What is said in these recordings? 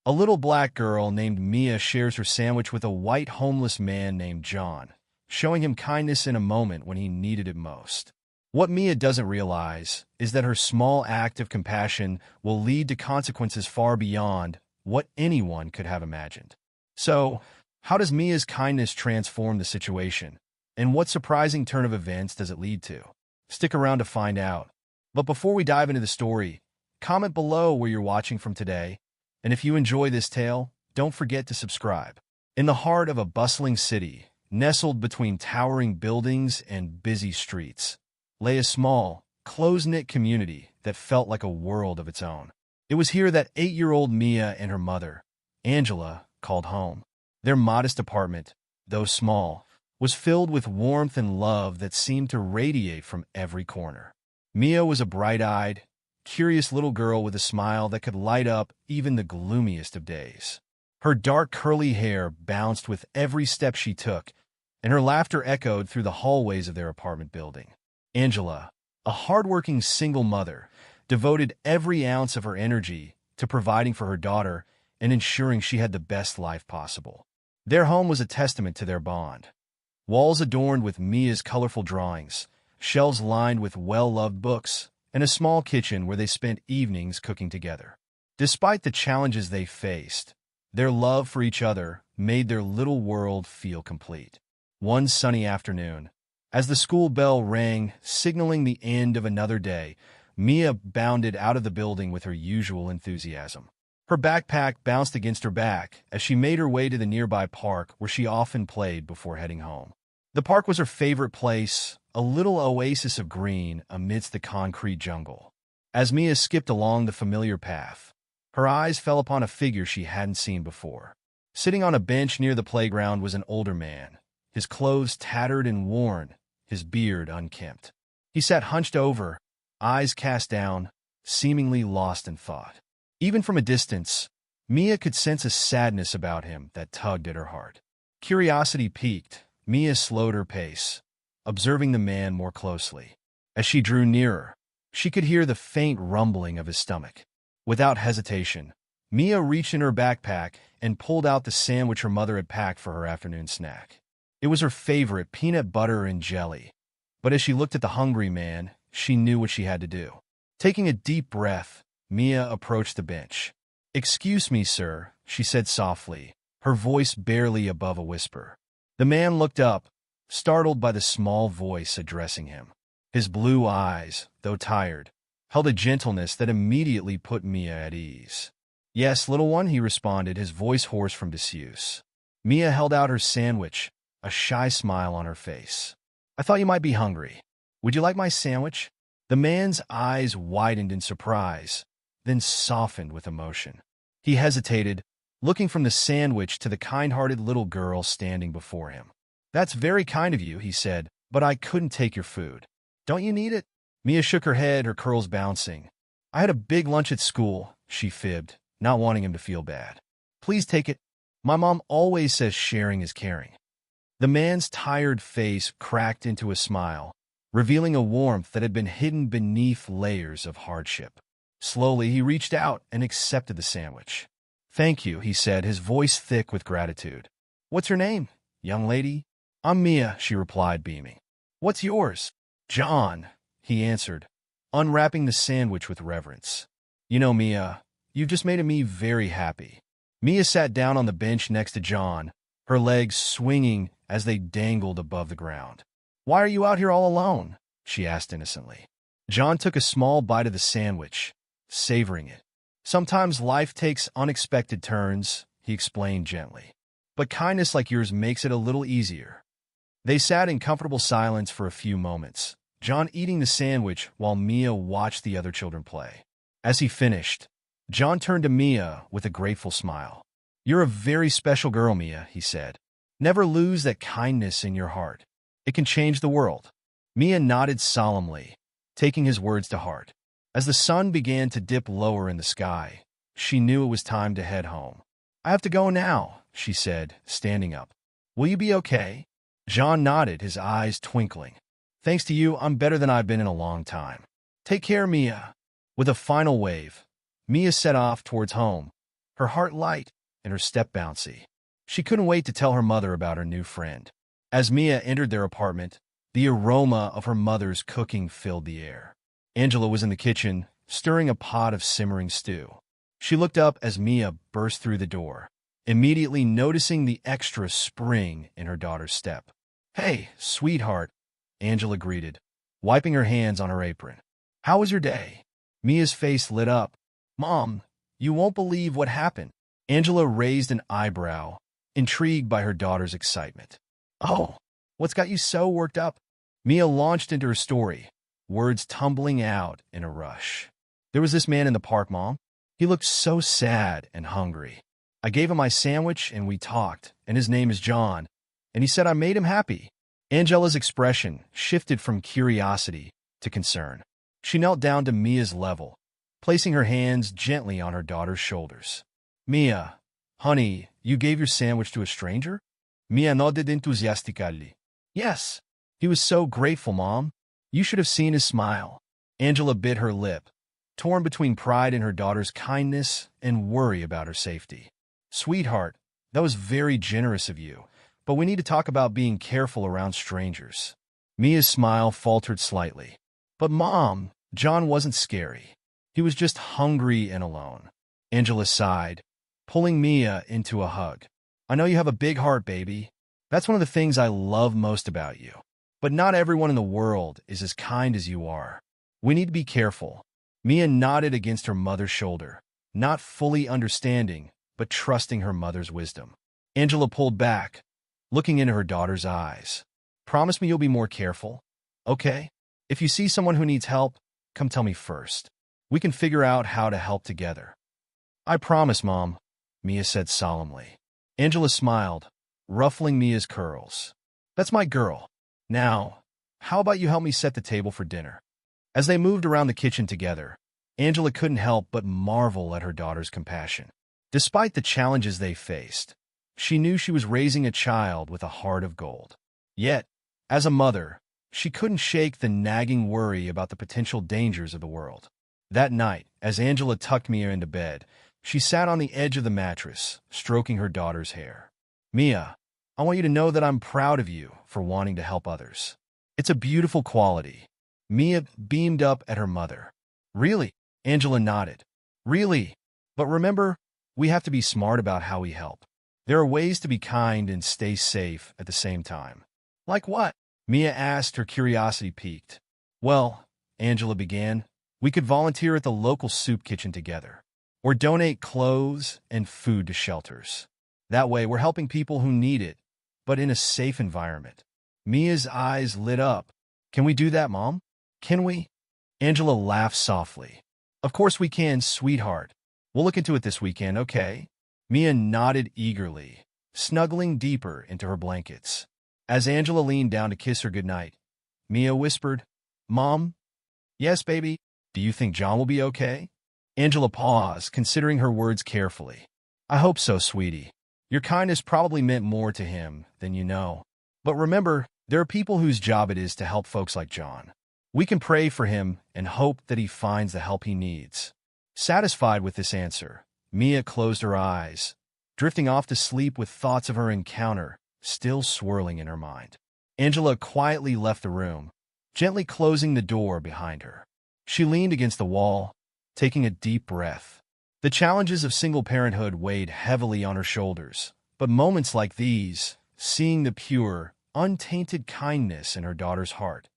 A little black girl named Mia shares her sandwich with a white homeless man named John, showing him kindness in a moment when he needed it most. What Mia doesn't realize is that her small act of compassion will lead to consequences far beyond what anyone could have imagined. So, how does Mia's kindness transform the situation? And what surprising turn of events does it lead to? Stick around to find out. But before we dive into the story, comment below where you're watching from today. And if you enjoy this tale, don't forget to subscribe. In the heart of a bustling city, nestled between towering buildings and busy streets, lay a small, close-knit community that felt like a world of its own. It was here that 8-year-old Mia and her mother, Angela, called home. Their modest apartment, though small, was filled with warmth and love that seemed to radiate from every corner. Mia was a bright-eyed, curious little girl with a smile that could light up even the gloomiest of days. Her dark curly hair bounced with every step she took, and her laughter echoed through the hallways of their apartment building. Angela, a hardworking single mother, devoted every ounce of her energy to providing for her daughter and ensuring she had the best life possible. Their home was a testament to their bond. Walls adorned with Mia's colorful drawings, shelves lined with well-loved books, and a small kitchen where they spent evenings cooking together. Despite the challenges they faced, their love for each other made their little world feel complete. One sunny afternoon, as the school bell rang, signaling the end of another day, Mia bounded out of the building with her usual enthusiasm. Her backpack bounced against her back as she made her way to the nearby park where she often played before heading home. The park was her favorite place, a little oasis of green amidst the concrete jungle. As Mia skipped along the familiar path, her eyes fell upon a figure she hadn't seen before. Sitting on a bench near the playground was an older man, his clothes tattered and worn, his beard unkempt. He sat hunched over, eyes cast down, seemingly lost in thought. Even from a distance, Mia could sense a sadness about him that tugged at her heart. Curiosity piqued, Mia slowed her pace, observing the man more closely. As she drew nearer, she could hear the faint rumbling of his stomach. Without hesitation, Mia reached in her backpack and pulled out the sandwich her mother had packed for her afternoon snack. It was her favorite, peanut butter and jelly. But as she looked at the hungry man, she knew what she had to do. Taking a deep breath, Mia approached the bench. "Excuse me, sir," she said softly, her voice barely above a whisper. The man looked up, startled by the small voice addressing him. His blue eyes, though tired, held a gentleness that immediately put Mia at ease. "Yes, little one," he responded, his voice hoarse from disuse. Mia held out her sandwich, a shy smile on her face. "I thought you might be hungry. Would you like my sandwich?" The man's eyes widened in surprise, then softened with emotion. He hesitated, looking from the sandwich to the kind-hearted little girl standing before him. "That's very kind of you," he said, "but I couldn't take your food. Don't you need it?" Mia shook her head, her curls bouncing. "I had a big lunch at school," she fibbed, not wanting him to feel bad. "Please take it. My mom always says sharing is caring." The man's tired face cracked into a smile, revealing a warmth that had been hidden beneath layers of hardship. Slowly, he reached out and accepted the sandwich. "Thank you," he said, his voice thick with gratitude. "What's your name, young lady?" "I'm Mia," she replied, beaming. "What's yours?" "John," he answered, unwrapping the sandwich with reverence. "You know, Mia, you've just made me very happy." Mia sat down on the bench next to John, her legs swinging as they dangled above the ground. "Why are you out here all alone?" she asked innocently. John took a small bite of the sandwich, savoring it. "Sometimes life takes unexpected turns," he explained gently. "But kindness like yours makes it a little easier." They sat in comfortable silence for a few moments, John eating the sandwich while Mia watched the other children play. As he finished, John turned to Mia with a grateful smile. "You're a very special girl, Mia," he said. "Never lose that kindness in your heart. It can change the world." Mia nodded solemnly, taking his words to heart. As the sun began to dip lower in the sky, she knew it was time to head home. "I have to go now," she said, standing up. "Will you be okay?" John nodded, his eyes twinkling. "Thanks to you, I'm better than I've been in a long time. Take care, Mia." With a final wave, Mia set off towards home, her heart light and her step bouncy. She couldn't wait to tell her mother about her new friend. As Mia entered their apartment, the aroma of her mother's cooking filled the air. Angela was in the kitchen, stirring a pot of simmering stew. She looked up as Mia burst through the door, immediately noticing the extra spring in her daughter's step. "Hey, sweetheart," Angela greeted, wiping her hands on her apron. "How was your day?" Mia's face lit up. "Mom, you won't believe what happened." Angela raised an eyebrow, intrigued by her daughter's excitement. "Oh, what's got you so worked up?" Mia launched into her story, words tumbling out in a rush. "There was this man in the park, Mom. He looked so sad and hungry. I gave him my sandwich and we talked, and his name is John, and he said I made him happy." Angela's expression shifted from curiosity to concern. She knelt down to Mia's level, placing her hands gently on her daughter's shoulders. "Mia, honey, you gave your sandwich to a stranger?" Mia nodded enthusiastically. "Yes. He was so grateful, Mom. You should have seen his smile." Angela bit her lip, torn between pride in her daughter's kindness and worry about her safety. "Sweetheart, that was very generous of you, but we need to talk about being careful around strangers." Mia's smile faltered slightly. "But Mom, John wasn't scary. He was just hungry and alone." Angela sighed, pulling Mia into a hug. "I know you have a big heart, baby. That's one of the things I love most about you. But not everyone in the world is as kind as you are. We need to be careful." Mia nodded against her mother's shoulder, not fully understanding, but trusting her mother's wisdom. Angela pulled back, looking into her daughter's eyes. "Promise me you'll be more careful, okay? If you see someone who needs help, come tell me first. We can figure out how to help together." "I promise, Mom," Mia said solemnly. Angela smiled, ruffling Mia's curls. "That's my girl. Now, how about you help me set the table for dinner?" As they moved around the kitchen together, Angela couldn't help but marvel at her daughter's compassion. Despite the challenges they faced, she knew she was raising a child with a heart of gold. Yet, as a mother, she couldn't shake the nagging worry about the potential dangers of the world. That night, as Angela tucked Mia into bed, she sat on the edge of the mattress, stroking her daughter's hair. "Mia, I want you to know that I'm proud of you for wanting to help others. It's a beautiful quality." Mia beamed up at her mother. "Really?" Angela nodded. "Really. But remember, we have to be smart about how we help. There are ways to be kind and stay safe at the same time." "Like what?" Mia asked, her curiosity piqued. "Well," Angela began, "we could volunteer at the local soup kitchen together, or donate clothes and food to shelters. That way, we're helping people who need it, but in a safe environment." Mia's eyes lit up. "Can we do that, Mom? Can we?" Angela laughed softly. "Of course we can, sweetheart. We'll look into it this weekend, okay?" Mia nodded eagerly, snuggling deeper into her blankets. As Angela leaned down to kiss her goodnight, Mia whispered, "Mom?" "Yes, baby. Do you think John will be okay?" Angela paused, considering her words carefully. "I hope so, sweetie. Your kindness probably meant more to him than you know. But remember, there are people whose job it is to help folks like John. We can pray for him and hope that he finds the help he needs." Satisfied with this answer, Mia closed her eyes, drifting off to sleep with thoughts of her encounter still swirling in her mind. Angela quietly left the room, gently closing the door behind her. She leaned against the wall, taking a deep breath. The challenges of single parenthood weighed heavily on her shoulders, but moments like these, seeing the pure, untainted kindness in her daughter's heart,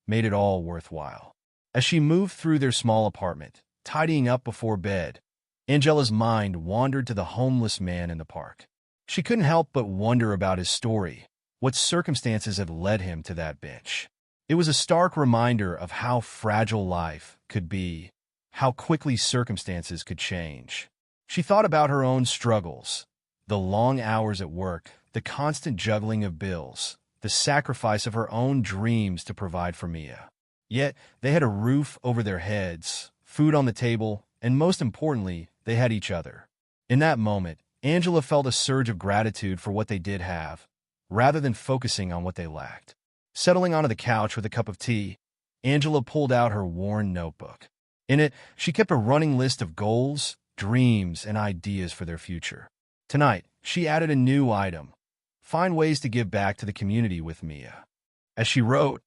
made it all worthwhile. As she moved through their small apartment, tidying up before bed, Angela's mind wandered to the homeless man in the park. She couldn't help but wonder about his story, what circumstances had led him to that bench. It was a stark reminder of how fragile life could be, how quickly circumstances could change. She thought about her own struggles, the long hours at work, the constant juggling of bills, the sacrifice of her own dreams to provide for Mia. Yet, they had a roof over their heads, food on the table, and most importantly, they had each other. In that moment, Angela felt a surge of gratitude for what they did have, rather than focusing on what they lacked. Settling onto the couch with a cup of tea, Angela pulled out her worn notebook. In it, she kept a running list of goals, dreams, and ideas for their future. Tonight, she added a new item: find ways to give back to the community with Mia. As she wrote,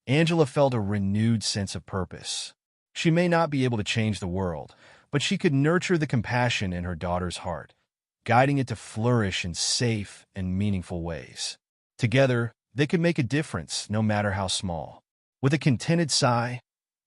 Angela felt a renewed sense of purpose. She may not be able to change the world, but she could nurture the compassion in her daughter's heart, guiding it to flourish in safe and meaningful ways. Together, they could make a difference, no matter how small. With a contented sigh,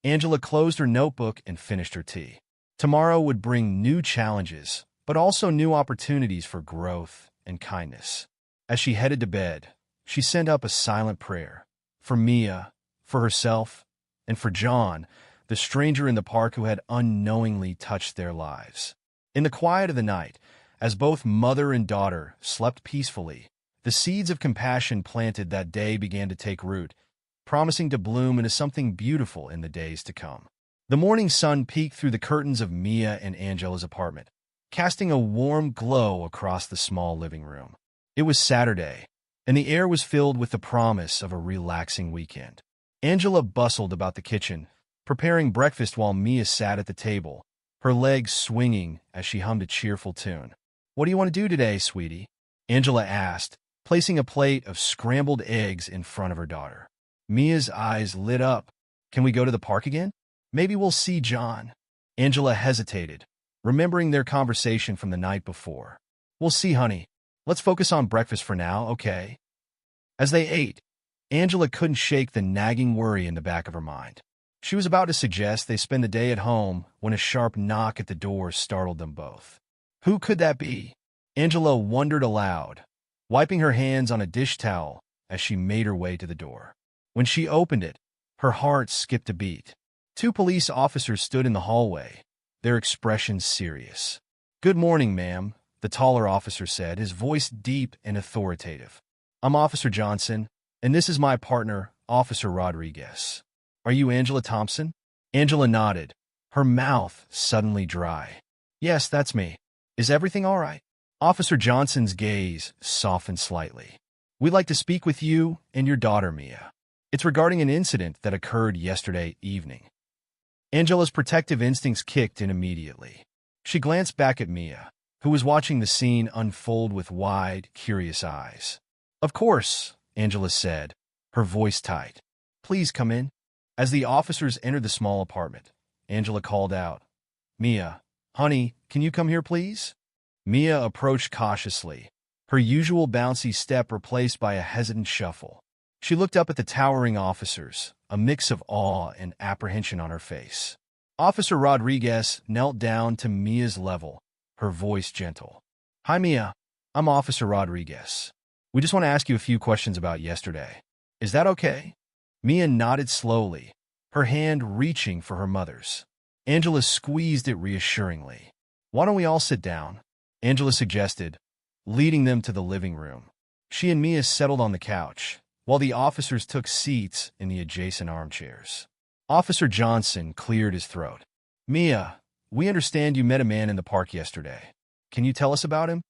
Angela closed her notebook and finished her tea. Tomorrow would bring new challenges, but also new opportunities for growth and kindness. As she headed to bed, she sent up a silent prayer for Mia, for herself, and for John, the stranger in the park who had unknowingly touched their lives. In the quiet of the night, as both mother and daughter slept peacefully, the seeds of compassion planted that day began to take root, promising to bloom into something beautiful in the days to come. The morning sun peeked through the curtains of Mia and Angela's apartment, casting a warm glow across the small living room. It was Saturday, and the air was filled with the promise of a relaxing weekend. Angela bustled about the kitchen, preparing breakfast while Mia sat at the table, her legs swinging as she hummed a cheerful tune. "What do you want to do today, sweetie?" Angela asked, placing a plate of scrambled eggs in front of her daughter. Mia's eyes lit up. "Can we go to the park again? Maybe we'll see John." Angela hesitated, remembering their conversation from the night before. "We'll see, honey. Let's focus on breakfast for now, okay?" As they ate, Angela couldn't shake the nagging worry in the back of her mind. She was about to suggest they spend the day at home when a sharp knock at the door startled them both. Who could that be? Angela wondered aloud, wiping her hands on a dish towel as she made her way to the door. When she opened it, her heart skipped a beat. Two police officers stood in the hallway, their expressions serious. "Good morning, ma'am," the taller officer said, his voice deep and authoritative. "I'm Officer Johnson, and this is my partner, Officer Rodriguez. Are you Angela Thompson?" Angela nodded, her mouth suddenly dry. "Yes, that's me. Is everything all right?" Officer Johnson's gaze softened slightly. "We'd like to speak with you and your daughter, Mia. It's regarding an incident that occurred yesterday evening." Angela's protective instincts kicked in immediately. She glanced back at Mia, who was watching the scene unfold with wide, curious eyes. "Of course," Angela said, her voice tight. "Please come in." As the officers entered the small apartment, Angela called out, "Mia, honey, can you come here, please?" Mia approached cautiously, her usual bouncy step replaced by a hesitant shuffle. She looked up at the towering officers, a mix of awe and apprehension on her face. Officer Rodriguez knelt down to Mia's level, her voice gentle. "Hi, Mia. I'm Officer Rodriguez. We just want to ask you a few questions about yesterday. Is that okay?" Mia nodded slowly, her hand reaching for her mother's. Angela squeezed it reassuringly. "Why don't we all sit down?" Angela suggested, leading them to the living room. She and Mia settled on the couch, while the officers took seats in the adjacent armchairs. Officer Johnson cleared his throat. "Mia, we understand you met a man in the park yesterday. Can you tell us about him?"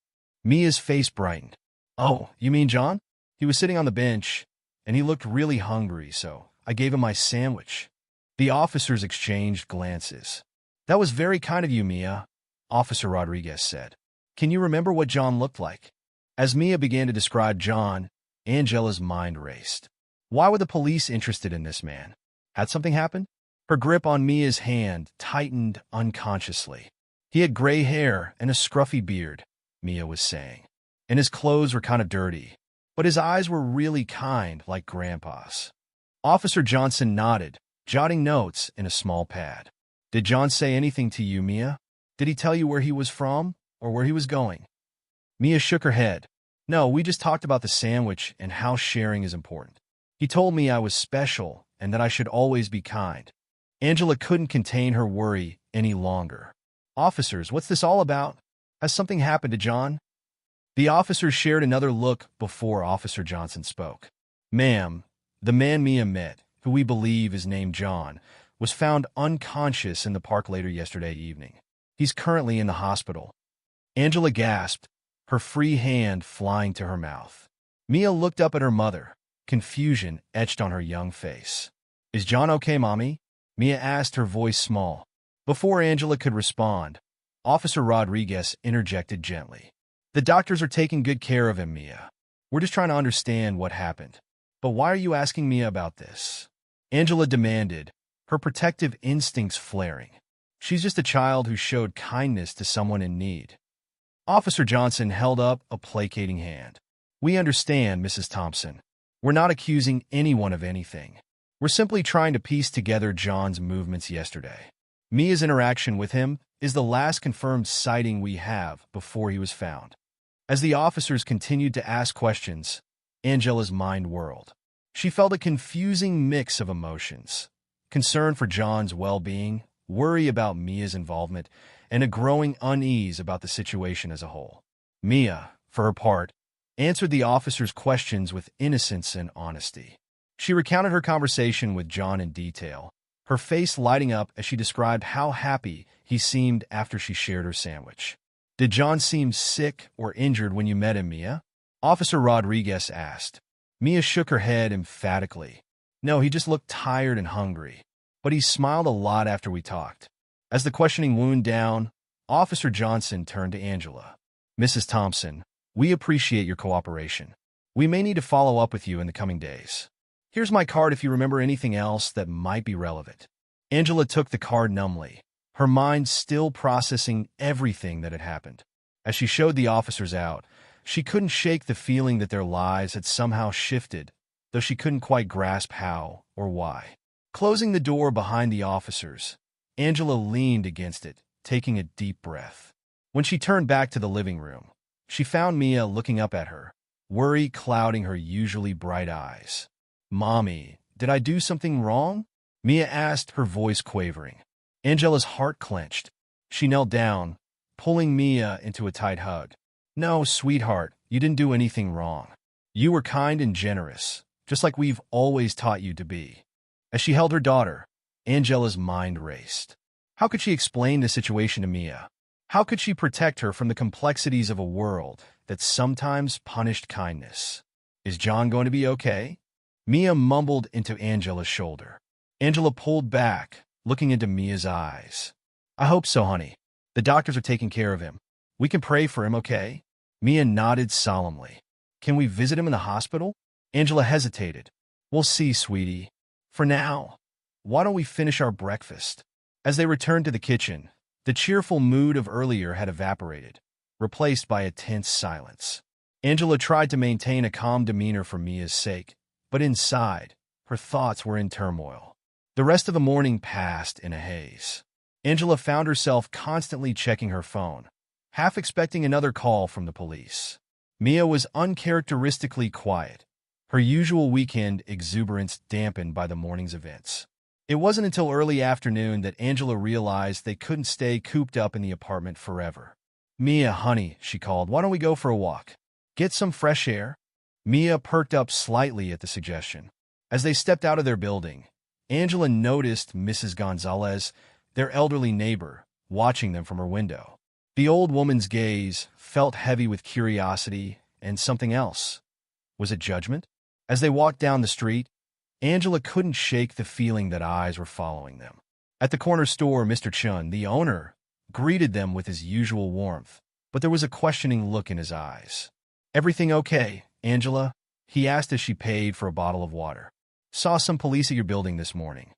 Mia's face brightened. "Oh, you mean John? He was sitting on the bench, and he looked really hungry, so I gave him my sandwich." The officers exchanged glances. "That was very kind of you, Mia," Officer Rodriguez said. "Can you remember what John looked like?" As Mia began to describe John, Angela's mind raced. Why were the police interested in this man? Had something happened? Her grip on Mia's hand tightened unconsciously. "He had gray hair and a scruffy beard," Mia was saying, "and his clothes were kind of dirty, but his eyes were really kind, like Grandpa's." Officer Johnson nodded, jotting notes in a small pad. "Did John say anything to you, Mia? Did he tell you where he was from or where he was going?" Mia shook her head. "No, we just talked about the sandwich and how sharing is important. He told me I was special and that I should always be kind." Angela couldn't contain her worry any longer. "Officers, what's this all about? Has something happened to John?" The officers shared another look before Officer Johnson spoke. "Ma'am, the man Mia met, who we believe is named John, was found unconscious in the park later yesterday evening. He's currently in the hospital." Angela gasped, her free hand flying to her mouth. Mia looked up at her mother, confusion etched on her young face. "Is John okay, Mommy?" Mia asked, her voice small. Before Angela could respond, Officer Rodriguez interjected gently. The doctors are taking good care of him, Mia. We're just trying to understand what happened. But why are you asking Mia about this? Angela demanded, her protective instincts flaring. She's just a child who showed kindness to someone in need. Officer Johnson held up a placating hand. We understand, Mrs. Thompson. We're not accusing anyone of anything. We're simply trying to piece together John's movements yesterday. Mia's interaction with him is the last confirmed sighting we have before he was found. As the officers continued to ask questions, Angela's mind whirled. She felt a confusing mix of emotions: concern for John's well-being, worry about Mia's involvement, and a growing unease about the situation as a whole. Mia, for her part, answered the officers' questions with innocence and honesty. She recounted her conversation with John in detail, her face lighting up as she described how happy he seemed after she shared her sandwich. Did John seem sick or injured when you met him, Mia? Officer Rodriguez asked. Mia shook her head emphatically. No, he just looked tired and hungry. But he smiled a lot after we talked. As the questioning wound down, Officer Johnson turned to Angela. Mrs. Thompson, we appreciate your cooperation. We may need to follow up with you in the coming days. Here's my card if you remember anything else that might be relevant. Angela took the card numbly, her mind still processing everything that had happened. As she showed the officers out, she couldn't shake the feeling that their lives had somehow shifted, though she couldn't quite grasp how or why. Closing the door behind the officers, Angela leaned against it, taking a deep breath. When she turned back to the living room, she found Mia looking up at her, worry clouding her usually bright eyes. Mommy, did I do something wrong? Mia asked, her voice quavering. Angela's heart clenched. She knelt down, pulling Mia into a tight hug. No, sweetheart, you didn't do anything wrong. You were kind and generous, just like we've always taught you to be. As she held her daughter, Angela's mind raced. How could she explain the situation to Mia? How could she protect her from the complexities of a world that sometimes punished kindness? Is John going to be okay? Mia mumbled into Angela's shoulder. Angela pulled back, looking into Mia's eyes. I hope so, honey. The doctors are taking care of him. We can pray for him, okay? Mia nodded solemnly. Can we visit him in the hospital? Angela hesitated. We'll see, sweetie. For now, why don't we finish our breakfast? As they returned to the kitchen, the cheerful mood of earlier had evaporated, replaced by a tense silence. Angela tried to maintain a calm demeanor for Mia's sake, but inside, her thoughts were in turmoil. The rest of the morning passed in a haze. Angela found herself constantly checking her phone, half expecting another call from the police. Mia was uncharacteristically quiet, her usual weekend exuberance dampened by the morning's events. It wasn't until early afternoon that Angela realized they couldn't stay cooped up in the apartment forever. Mia, honey, she called, why don't we go for a walk? Get some fresh air? Mia perked up slightly at the suggestion. As they stepped out of their building, Angela noticed Mrs. Gonzalez, their elderly neighbor, watching them from her window. The old woman's gaze felt heavy with curiosity and something else. Was it judgment? As they walked down the street, Angela couldn't shake the feeling that eyes were following them. At the corner store, Mr. Chun, the owner, greeted them with his usual warmth, but there was a questioning look in his eyes. Everything okay, Angela? He asked as she paid for a bottle of water. Saw some police at your building this morning.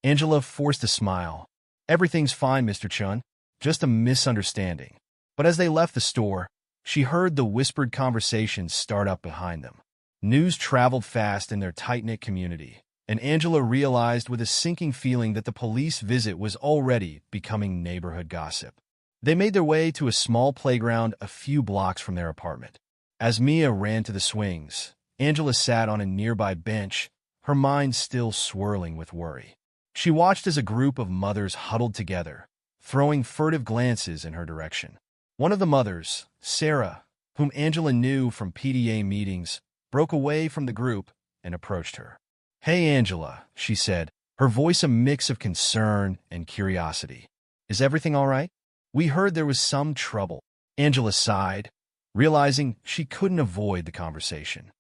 Angela forced a smile. Everything's fine, Mr. Chun. Just a misunderstanding. But as they left the store, she heard the whispered conversations start up behind them. News traveled fast in their tight-knit community, and Angela realized with a sinking feeling that the police visit was already becoming neighborhood gossip. They made their way to a small playground a few blocks from their apartment. As Mia ran to the swings, Angela sat on a nearby bench, her mind still swirling with worry. She watched as a group of mothers huddled together, throwing furtive glances in her direction. One of the mothers, Sarah, whom Angela knew from PTA meetings, broke away from the group and approached her. Hey, Angela, she said, her voice a mix of concern and curiosity. Is everything all right? We heard there was some trouble. Angela sighed, realizing she couldn't avoid the conversation.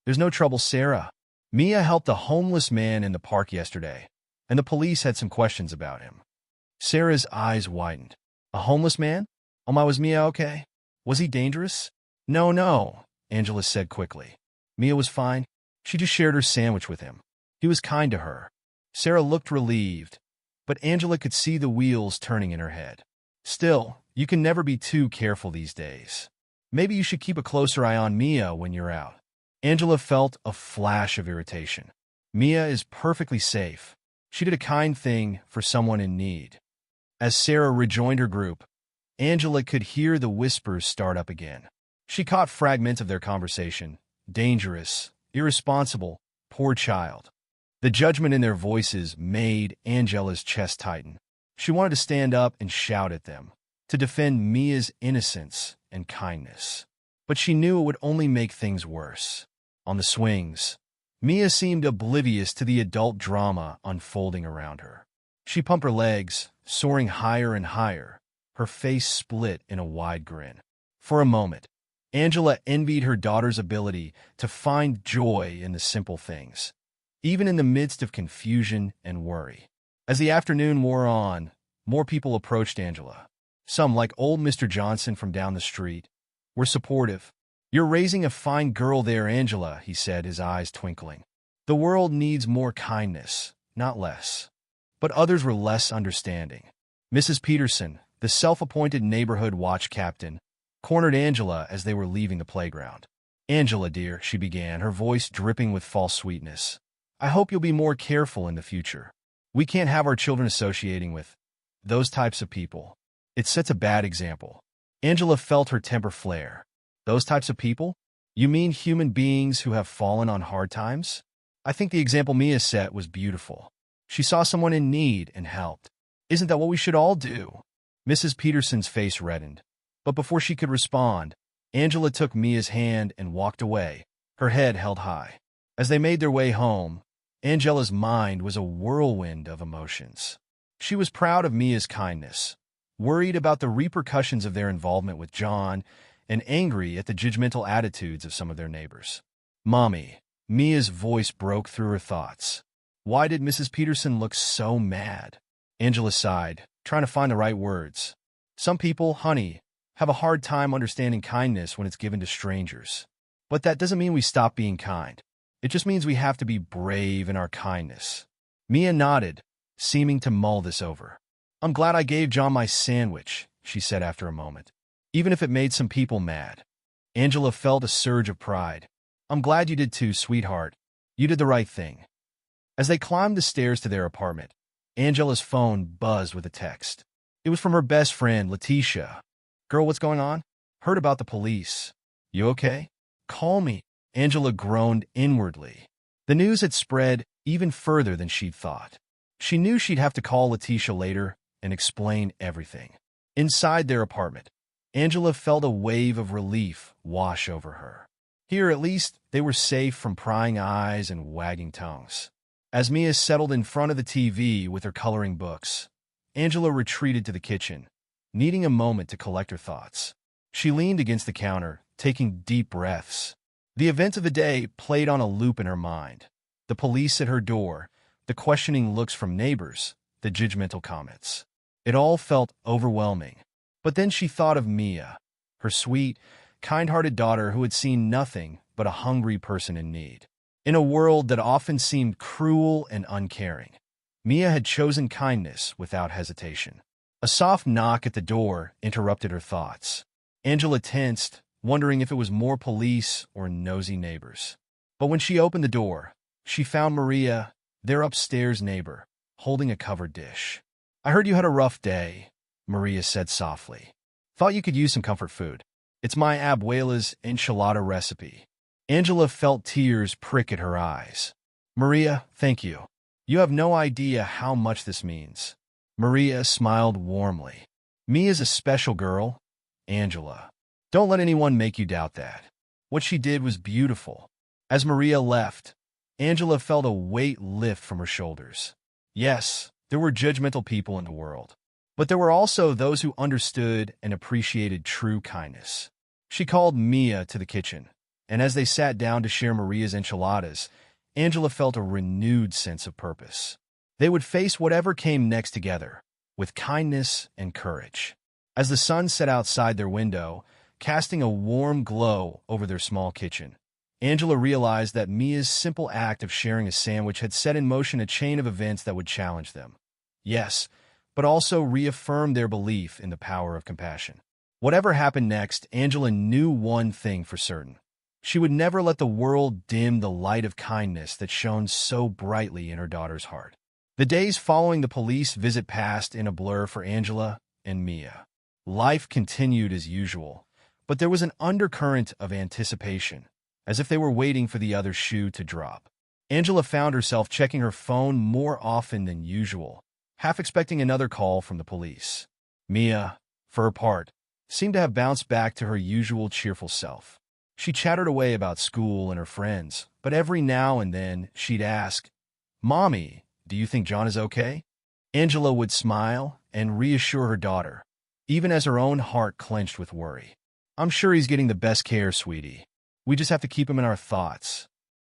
There's no trouble, Sarah. Mia helped a homeless man in the park yesterday, and the police had some questions about him. Sarah's eyes widened. A homeless man? Oh my, was Mia okay? Was he dangerous? No, no, Angela said quickly. Mia was fine. She just shared her sandwich with him. He was kind to her. Sarah looked relieved, but Angela could see the wheels turning in her head. Still, you can never be too careful these days. Maybe you should keep a closer eye on Mia when you're out. Angela felt a flash of irritation. Mia is perfectly safe. She did a kind thing for someone in need. As Sarah rejoined her group, Angela could hear the whispers start up again. She caught fragments of their conversation. Dangerous, irresponsible, poor child. The judgment in their voices made Angela's chest tighten. She wanted to stand up and shout at them, to defend Mia's innocence and kindness. But she knew it would only make things worse. On the swings, Mia seemed oblivious to the adult drama unfolding around her. She pumped her legs, soaring higher and higher, her face split in a wide grin. For a moment, Angela envied her daughter's ability to find joy in the simple things, even in the midst of confusion and worry. As the afternoon wore on, more people approached Angela. Some, like old Mr. Johnson from down the street, were supportive. "You're raising a fine girl there, Angela," he said, his eyes twinkling. "The world needs more kindness, not less." But others were less understanding. Mrs. Peterson, the self-appointed neighborhood watch captain, cornered Angela as they were leaving the playground. "Angela, dear," she began, her voice dripping with false sweetness, "I hope you'll be more careful in the future. We can't have our children associating with those types of people. It sets a bad example." Angela felt her temper flare. Those types of people? You mean human beings who have fallen on hard times? I think the example Mia set was beautiful. She saw someone in need and helped. Isn't that what we should all do? Mrs. Peterson's face reddened. But before she could respond, Angela took Mia's hand and walked away, her head held high. As they made their way home, Angela's mind was a whirlwind of emotions. She was proud of Mia's kindness, worried about the repercussions of their involvement with John, and angry at the judgmental attitudes of some of their neighbors. "Mommy," Mia's voice broke through her thoughts. Why did Mrs. Peterson look so mad? Angela sighed, trying to find the right words. "Some people, honey, have a hard time understanding kindness when it's given to strangers. But that doesn't mean we stop being kind. It just means we have to be brave in our kindness." Mia nodded, seeming to mull this over. "I'm glad I gave John my sandwich," she said after a moment, "even if it made some people mad." Angela felt a surge of pride. "I'm glad you did too, sweetheart. You did the right thing." As they climbed the stairs to their apartment, Angela's phone buzzed with a text. It was from her best friend, Letitia. "Girl, what's going on? Heard about the police. You okay? Call me." Angela groaned inwardly. The news had spread even further than she'd thought. She knew she'd have to call Letitia later and explain everything. Inside their apartment, Angela felt a wave of relief wash over her. Here, at least, they were safe from prying eyes and wagging tongues. As Mia settled in front of the TV with her coloring books, Angela retreated to the kitchen, needing a moment to collect her thoughts. She leaned against the counter, taking deep breaths. The events of the day played on a loop in her mind. The police at her door, the questioning looks from neighbors, the judgmental comments. It all felt overwhelming. But then she thought of Mia, her sweet, kind-hearted daughter who had seen nothing but a hungry person in need. In a world that often seemed cruel and uncaring, Mia had chosen kindness without hesitation. A soft knock at the door interrupted her thoughts. Angela tensed, wondering if it was more police or nosy neighbors. But when she opened the door, she found Maria, their upstairs neighbor, holding a covered dish. "I heard you had a rough day," Maria said softly. "Thought you could use some comfort food. It's my abuela's enchilada recipe." Angela felt tears prick at her eyes. "Maria, thank you. You have no idea how much this means." Maria smiled warmly. "Mia's a special girl, Angela. Don't let anyone make you doubt that." What she did was beautiful. As Maria left, Angela felt a weight lift from her shoulders. Yes, there were judgmental people in the world, but there were also those who understood and appreciated true kindness. She called Mia to the kitchen, and as they sat down to share Maria's enchiladas, Angela felt a renewed sense of purpose. They would face whatever came next together, with kindness and courage. as the sun set outside their window, casting a warm glow over their small kitchen. Angela realized that Mia's simple act of sharing a sandwich had set in motion a chain of events that would challenge them. Yes, but also reaffirm their belief in the power of compassion. Whatever happened next, Angela knew one thing for certain. She would never let the world dim the light of kindness that shone so brightly in her daughter's heart. The days following the police visit passed in a blur for Angela and Mia. Life continued as usual, but there was an undercurrent of anticipation, as if they were waiting for the other shoe to drop. Angela found herself checking her phone more often than usual, half expecting another call from the police. Mia, for her part, seemed to have bounced back to her usual cheerful self. She chattered away about school and her friends, but every now and then she'd ask, "Mommy, do you think John is okay?" Angela would smile and reassure her daughter, even as her own heart clenched with worry. "I'm sure he's getting the best care, sweetie. We just have to keep him in our thoughts."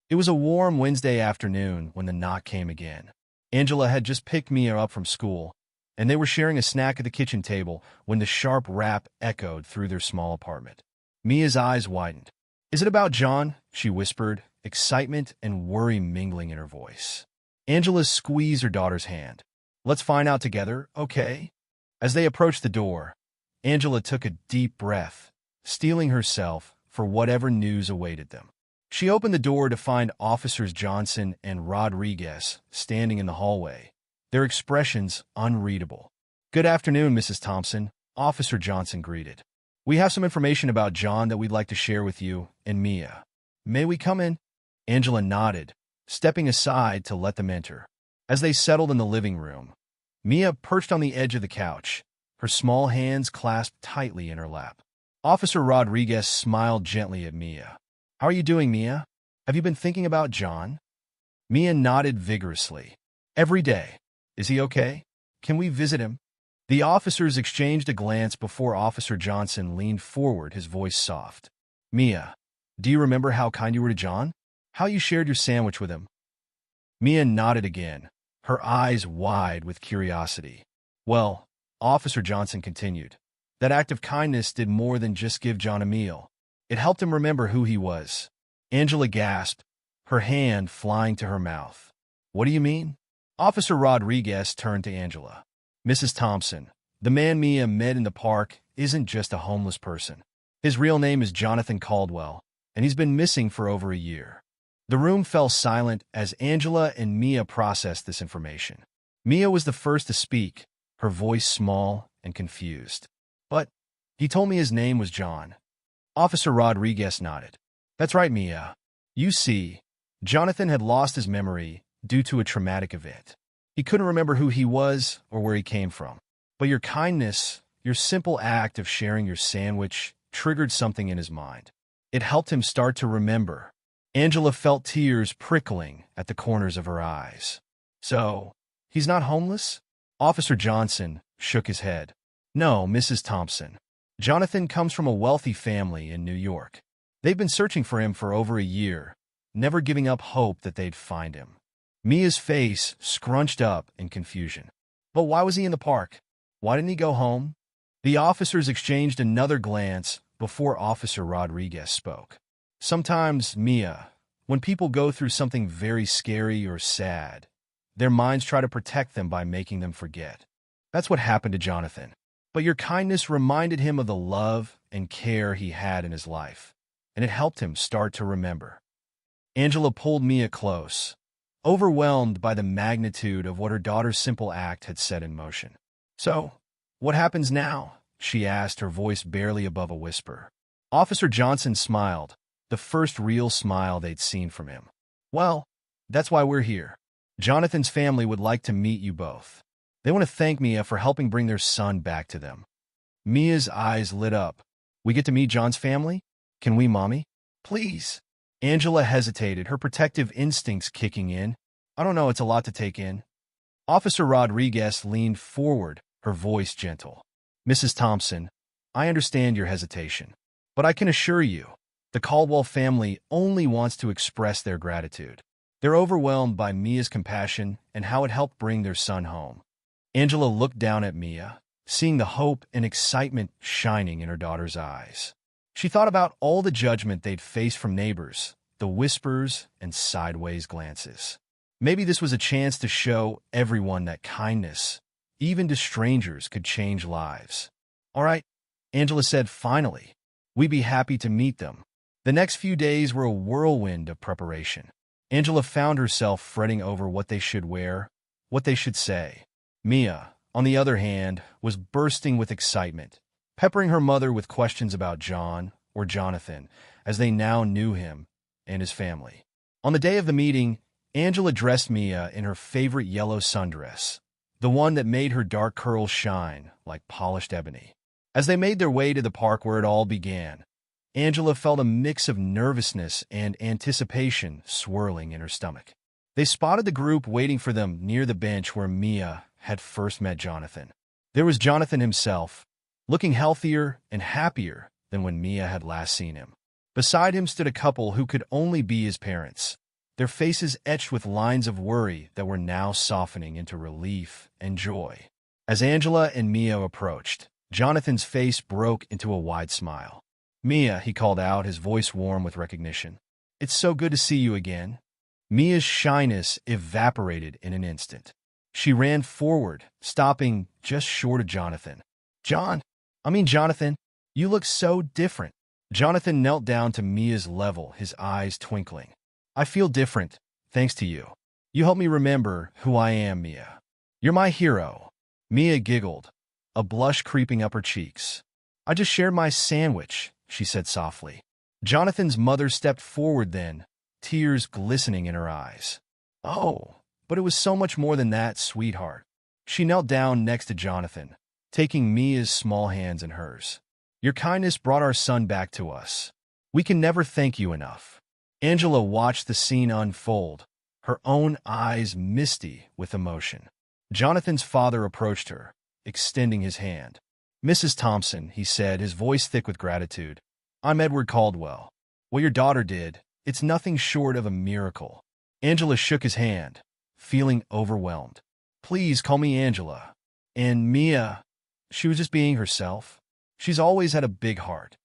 It was a warm Wednesday afternoon when the knock came again. Angela had just picked Mia up from school, and they were sharing a snack at the kitchen table when the sharp rap echoed through their small apartment. Mia's eyes widened. "Is it about John?" she whispered, excitement and worry mingling in her voice. Angela squeezed her daughter's hand. "Let's find out together, okay?" As they approached the door, Angela took a deep breath, steeling herself for whatever news awaited them. She opened the door to find Officers Johnson and Rodriguez standing in the hallway, their expressions unreadable. "Good afternoon, Mrs. Thompson," Officer Johnson greeted. "We have some information about John that we'd like to share with you and Mia. May we come in?" Angela nodded, stepping aside to let them enter. As they settled in the living room, Mia perched on the edge of the couch, her small hands clasped tightly in her lap. Officer Rodriguez smiled gently at Mia. "How are you doing, Mia? Have you been thinking about John?" Mia nodded vigorously. "Every day. Is he okay? Can we visit him?" The officers exchanged a glance before Officer Johnson leaned forward, his voice soft. "Mia, do you remember how kind you were to John? How you shared your sandwich with him?" Mia nodded again, her eyes wide with curiosity. "Well," Officer Johnson continued, "that act of kindness did more than just give John a meal. It helped him remember who he was." Angela gasped, her hand flying to her mouth. "What do you mean?" Officer Rodriguez turned to Angela. "Mrs. Thompson, the man Mia met in the park isn't just a homeless person. His real name is Jonathan Caldwell, and he's been missing for over a year." The room fell silent as Angela and Mia processed this information. Mia was the first to speak, her voice small and confused. "But he told me his name was John." Officer Rodriguez nodded. "That's right, Mia. You see, Jonathan had lost his memory due to a traumatic event. He couldn't remember who he was or where he came from. But your kindness, your simple act of sharing your sandwich, triggered something in his mind. It helped him start to remember." Angela felt tears prickling at the corners of her eyes. "So, he's not homeless?" Officer Johnson shook his head. "No, Mrs. Thompson. Jonathan comes from a wealthy family in New York. They've been searching for him for over a year, never giving up hope that they'd find him." Mia's face scrunched up in confusion. "But why was he in the park? Why didn't he go home?" The officers exchanged another glance before Officer Rodriguez spoke. "Sometimes, Mia, when people go through something very scary or sad, their minds try to protect them by making them forget. That's what happened to Jonathan. But your kindness reminded him of the love and care he had in his life, and it helped him start to remember." Angela pulled Mia close, overwhelmed by the magnitude of what her daughter's simple act had set in motion. "So, what happens now?" she asked, her voice barely above a whisper. Officer Johnson smiled, the first real smile they'd seen from him. "Well, that's why we're here. Jonathan's family would like to meet you both. They want to thank Mia for helping bring their son back to them." Mia's eyes lit up. "We get to meet John's family? Can we, Mommy? Please." Angela hesitated, her protective instincts kicking in. "I don't know, it's a lot to take in." Officer Rodriguez leaned forward, her voice gentle. "Mrs. Thompson, I understand your hesitation, but I can assure you, the Caldwell family only wants to express their gratitude. They're overwhelmed by Mia's compassion and how it helped bring their son home." Angela looked down at Mia, seeing the hope and excitement shining in her daughter's eyes. She thought about all the judgment they'd faced from neighbors, the whispers and sideways glances. Maybe this was a chance to show everyone that kindness, even to strangers, could change lives. "All right," Angela said finally. "We'd be happy to meet them." The next few days were a whirlwind of preparation. Angela found herself fretting over what they should wear, what they should say. Mia, on the other hand, was bursting with excitement, peppering her mother with questions about John, or Jonathan, as they now knew him, and his family. On the day of the meeting, Angela dressed Mia in her favorite yellow sundress, the one that made her dark curls shine like polished ebony. As they made their way to the park where it all began, Angela felt a mix of nervousness and anticipation swirling in her stomach. They spotted the group waiting for them near the bench where Mia had first met Jonathan. There was Jonathan himself, looking healthier and happier than when Mia had last seen him. Beside him stood a couple who could only be his parents, their faces etched with lines of worry that were now softening into relief and joy. As Angela and Mia approached, Jonathan's face broke into a wide smile. "Mia," he called out, his voice warm with recognition. "It's so good to see you again." Mia's shyness evaporated in an instant. She ran forward, stopping just short of Jonathan. Jonathan, you look so different." Jonathan knelt down to Mia's level, his eyes twinkling. "I feel different, thanks to you. You help me remember who I am, Mia. You're my hero." Mia giggled, a blush creeping up her cheeks. "I just shared my sandwich," she said softly. Jonathan's mother stepped forward then, tears glistening in her eyes. "Oh, but it was so much more than that, sweetheart." She knelt down next to Jonathan, taking Mia's small hands in hers. "Your kindness brought our son back to us. We can never thank you enough." Angela watched the scene unfold, her own eyes misty with emotion. Jonathan's father approached her, extending his hand. "Mrs. Thompson," he said, his voice thick with gratitude, "I'm Edward Caldwell. What your daughter did, it's nothing short of a miracle." Angela shook his hand, feeling overwhelmed. "Please call me Angela." And Mia, she was just being herself. She's always had a big heart.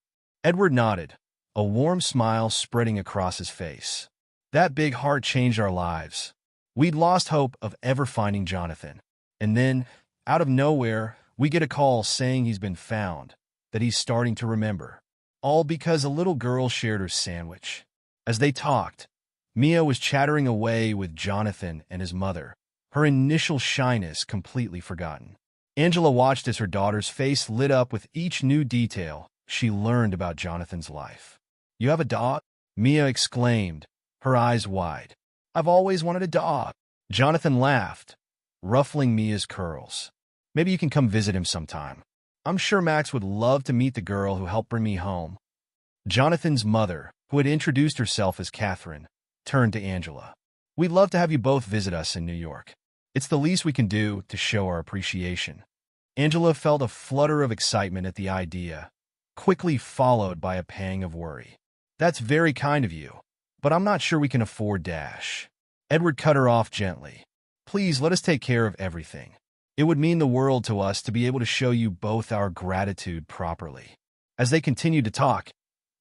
Edward nodded, a warm smile spreading across his face. "That big heart changed our lives. We'd lost hope of ever finding Jonathan. And then, out of nowhere, we get a call saying he's been found, that he's starting to remember. All because a little girl shared her sandwich." As they talked, Mia was chattering away with Jonathan and his mother, her initial shyness completely forgotten. Angela watched as her daughter's face lit up with each new detail she learned about Jonathan's life. "You have a dog?" Mia exclaimed, her eyes wide. "I've always wanted a dog." Jonathan laughed, ruffling Mia's curls. "Maybe you can come visit him sometime. I'm sure Max would love to meet the girl who helped bring me home." Jonathan's mother, who had introduced herself as Catherine, turned to Angela. "We'd love to have you both visit us in New York. It's the least we can do to show our appreciation." Angela felt a flutter of excitement at the idea, quickly followed by a pang of worry. "That's very kind of you, but I'm not sure we can afford Dash." Edward cut her off gently. "Please let us take care of everything. It would mean the world to us to be able to show you both our gratitude properly." As they continued to talk,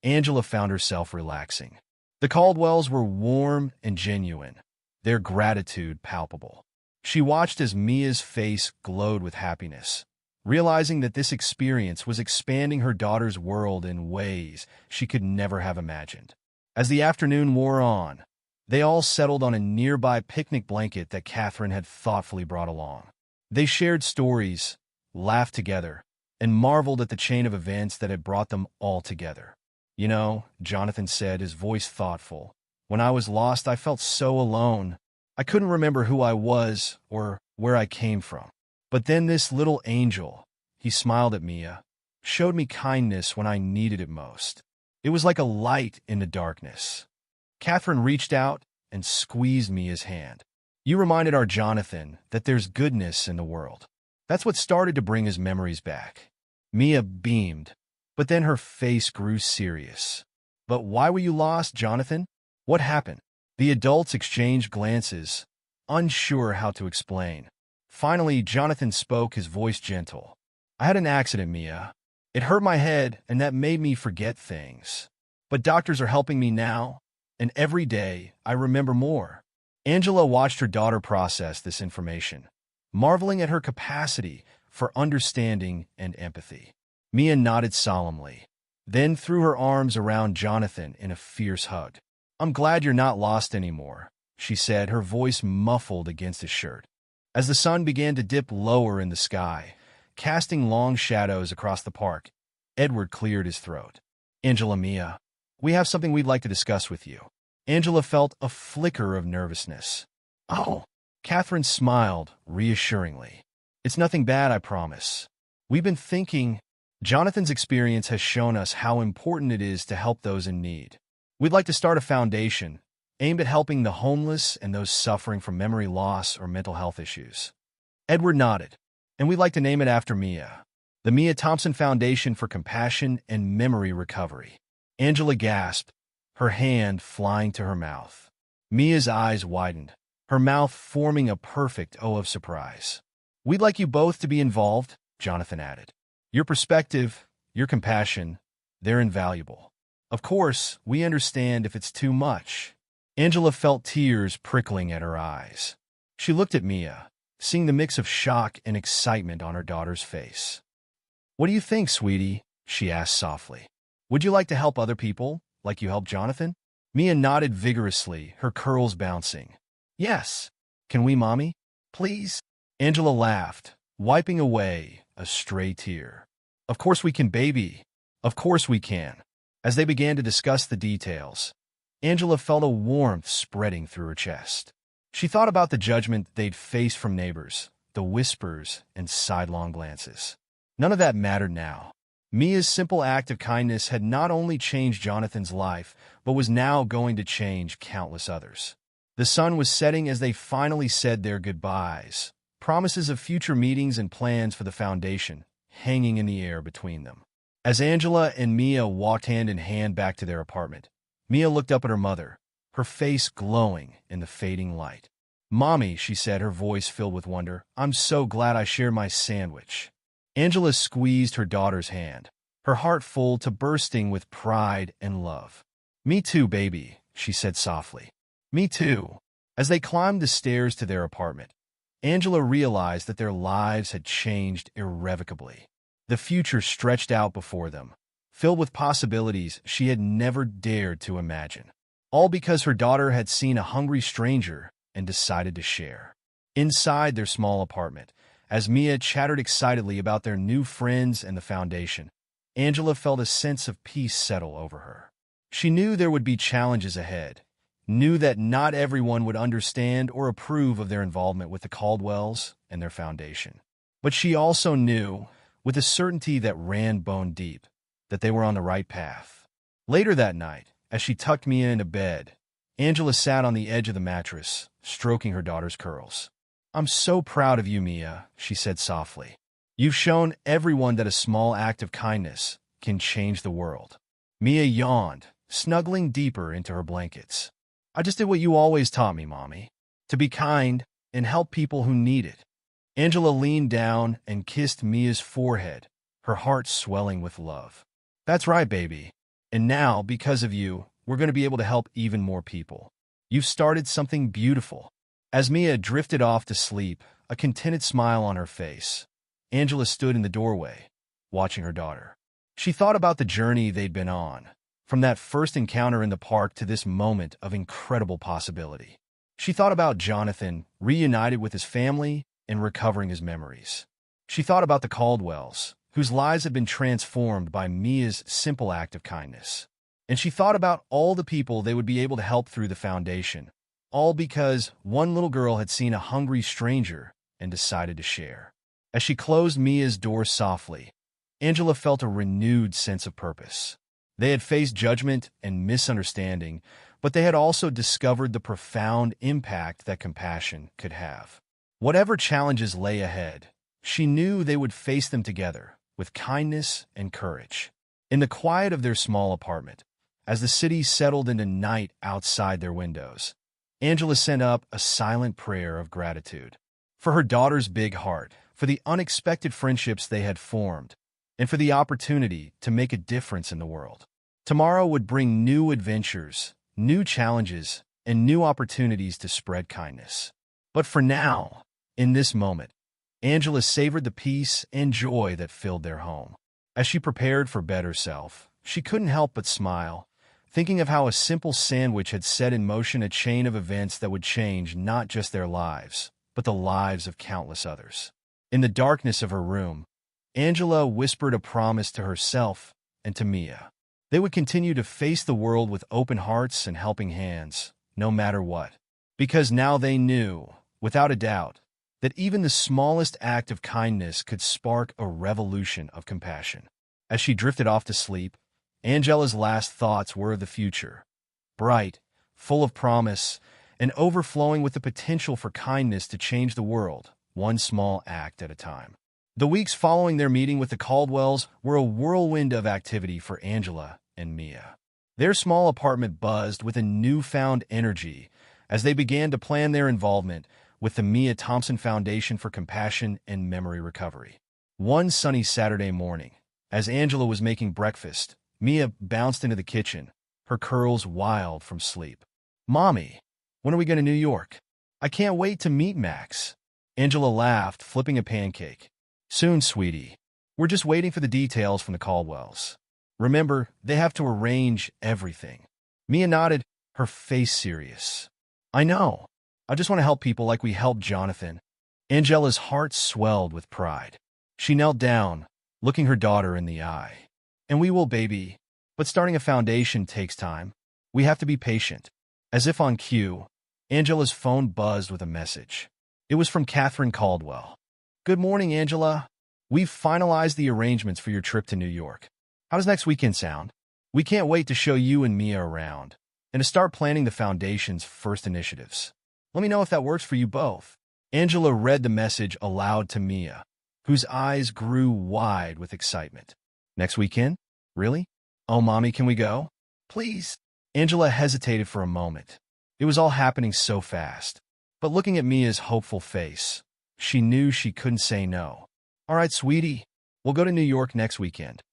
Angela found herself relaxing. The Caldwells were warm and genuine, their gratitude palpable. She watched as Mia's face glowed with happiness, realizing that this experience was expanding her daughter's world in ways she could never have imagined. As the afternoon wore on, they all settled on a nearby picnic blanket that Catherine had thoughtfully brought along. They shared stories, laughed together, and marveled at the chain of events that had brought them all together. "You know," Jonathan said, his voice thoughtful, "when I was lost, I felt so alone. I couldn't remember who I was or where I came from. But then this little angel," he smiled at Mia, "showed me kindness when I needed it most. It was like a light in the darkness." Catherine reached out and squeezed Mia's hand. "You reminded our Jonathan that there's goodness in the world. That's what started to bring his memories back." Mia beamed, but then her face grew serious. "But why were you lost, Jonathan? What happened?" The adults exchanged glances, unsure how to explain. Finally, Jonathan spoke, his voice gentle. I had an accident, Mia. It hurt my head, and that made me forget things. But doctors are helping me now, and every day I remember more. Angela watched her daughter process this information, marveling at her capacity for understanding and empathy. Mia nodded solemnly, then threw her arms around Jonathan in a fierce hug. I'm glad you're not lost anymore, she said, her voice muffled against his shirt. As the sun began to dip lower in the sky, casting long shadows across the park, Edward cleared his throat. Angela, Mia, we have something we'd like to discuss with you. Angela felt a flicker of nervousness. Oh, Catherine smiled reassuringly. It's nothing bad, I promise. We've been thinking. Jonathan's experience has shown us how important it is to help those in need. We'd like to start a foundation aimed at helping the homeless and those suffering from memory loss or mental health issues. Edward nodded. And we'd like to name it after Mia. The Mia Thompson Foundation for Compassion and Memory Recovery. Angela gasped, her hand flying to her mouth. Mia's eyes widened, her mouth forming a perfect O of surprise. We'd like you both to be involved, Jonathan added. Your perspective, your compassion, they're invaluable. Of course, we understand if it's too much. Angela felt tears prickling at her eyes. She looked at Mia, seeing the mix of shock and excitement on her daughter's face. What do you think, sweetie? She asked softly. Would you like to help other people, like you helped Jonathan? Mia nodded vigorously, her curls bouncing. Yes. Can we, Mommy? Please? Angela laughed, wiping away a stray tear. Of course we can, baby. Of course we can. As they began to discuss the details, Angela felt a warmth spreading through her chest. She thought about the judgment they'd face from neighbors, the whispers and sidelong glances. None of that mattered now. Mia's simple act of kindness had not only changed Jonathan's life, but was now going to change countless others. The sun was setting as they finally said their goodbyes, promises of future meetings and plans for the foundation hanging in the air between them. As Angela and Mia walked hand in hand back to their apartment, Mia looked up at her mother, her face glowing in the fading light. Mommy, she said, her voice filled with wonder, I'm so glad I shared my sandwich. Angela squeezed her daughter's hand, her heart full to bursting with pride and love. Me too, baby, she said softly. Me too. As they climbed the stairs to their apartment, Angela realized that their lives had changed irrevocably. The future stretched out before them, filled with possibilities she had never dared to imagine. All because her daughter had seen a hungry stranger and decided to share. Inside their small apartment, as Mia chattered excitedly about their new friends and the foundation, Angela felt a sense of peace settle over her. She knew there would be challenges ahead, knew that not everyone would understand or approve of their involvement with the Caldwells and their foundation. But she also knew, with a certainty that ran bone deep, that they were on the right path. Later that night, as she tucked Mia into bed, Angela sat on the edge of the mattress, stroking her daughter's curls. I'm so proud of you, Mia, she said softly. You've shown everyone that a small act of kindness can change the world. Mia yawned, snuggling deeper into her blankets. I just did what you always taught me, Mommy. To be kind and help people who need it. Angela leaned down and kissed Mia's forehead, her heart swelling with love. That's right, baby. And now, because of you, we're going to be able to help even more people. You've started something beautiful. As Mia drifted off to sleep, a contented smile on her face, Angela stood in the doorway, watching her daughter. She thought about the journey they'd been on, from that first encounter in the park to this moment of incredible possibility. She thought about Jonathan, reunited with his family and recovering his memories. She thought about the Caldwells, whose lives had been transformed by Mia's simple act of kindness. And she thought about all the people they would be able to help through the foundation, all because one little girl had seen a hungry stranger and decided to share. As she closed Mia's door softly, Angela felt a renewed sense of purpose. They had faced judgment and misunderstanding, but they had also discovered the profound impact that compassion could have. Whatever challenges lay ahead, she knew they would face them together, with kindness and courage. In the quiet of their small apartment, as the city settled into night outside their windows, Angela sent up a silent prayer of gratitude. For her daughter's big heart, for the unexpected friendships they had formed, and for the opportunity to make a difference in the world. Tomorrow would bring new adventures, new challenges, and new opportunities to spread kindness. But for now, in this moment, Angela savored the peace and joy that filled their home. As she prepared for better self, she couldn't help but smile, thinking of how a simple sandwich had set in motion a chain of events that would change not just their lives, but the lives of countless others. In the darkness of her room, Angela whispered a promise to herself and to Mia. They would continue to face the world with open hearts and helping hands, no matter what. Because now they knew, without a doubt, that even the smallest act of kindness could spark a revolution of compassion. As she drifted off to sleep, Angela's last thoughts were of the future, bright, full of promise, and overflowing with the potential for kindness to change the world, one small act at a time. The weeks following their meeting with the Caldwells were a whirlwind of activity for Angela and Mia. Their small apartment buzzed with a newfound energy as they began to plan their involvement with the Mia Thompson Foundation for Compassion and Memory Recovery. One sunny Saturday morning, as Angela was making breakfast, Mia bounced into the kitchen, her curls wild from sleep. "Mommy, when are we going to New York? I can't wait to meet Max." Angela laughed, flipping a pancake. "Soon, sweetie. We're just waiting for the details from the Caldwells. Remember, they have to arrange everything." Mia nodded, her face serious. "I know. I just want to help people like we helped Jonathan." Angela's heart swelled with pride. She knelt down, looking her daughter in the eye. "And we will, baby. But starting a foundation takes time. We have to be patient." As if on cue, Angela's phone buzzed with a message. It was from Catherine Caldwell. "Good morning, Angela. We've finalized the arrangements for your trip to New York. How does next weekend sound? We can't wait to show you and Mia around, and to start planning the Foundation's first initiatives. Let me know if that works for you both." Angela read the message aloud to Mia, whose eyes grew wide with excitement. "Next weekend? Really? Oh, Mommy, can we go? Please." Angela hesitated for a moment. It was all happening so fast. But looking at Mia's hopeful face, she knew she couldn't say no. "All right, sweetie. We'll go to New York next weekend."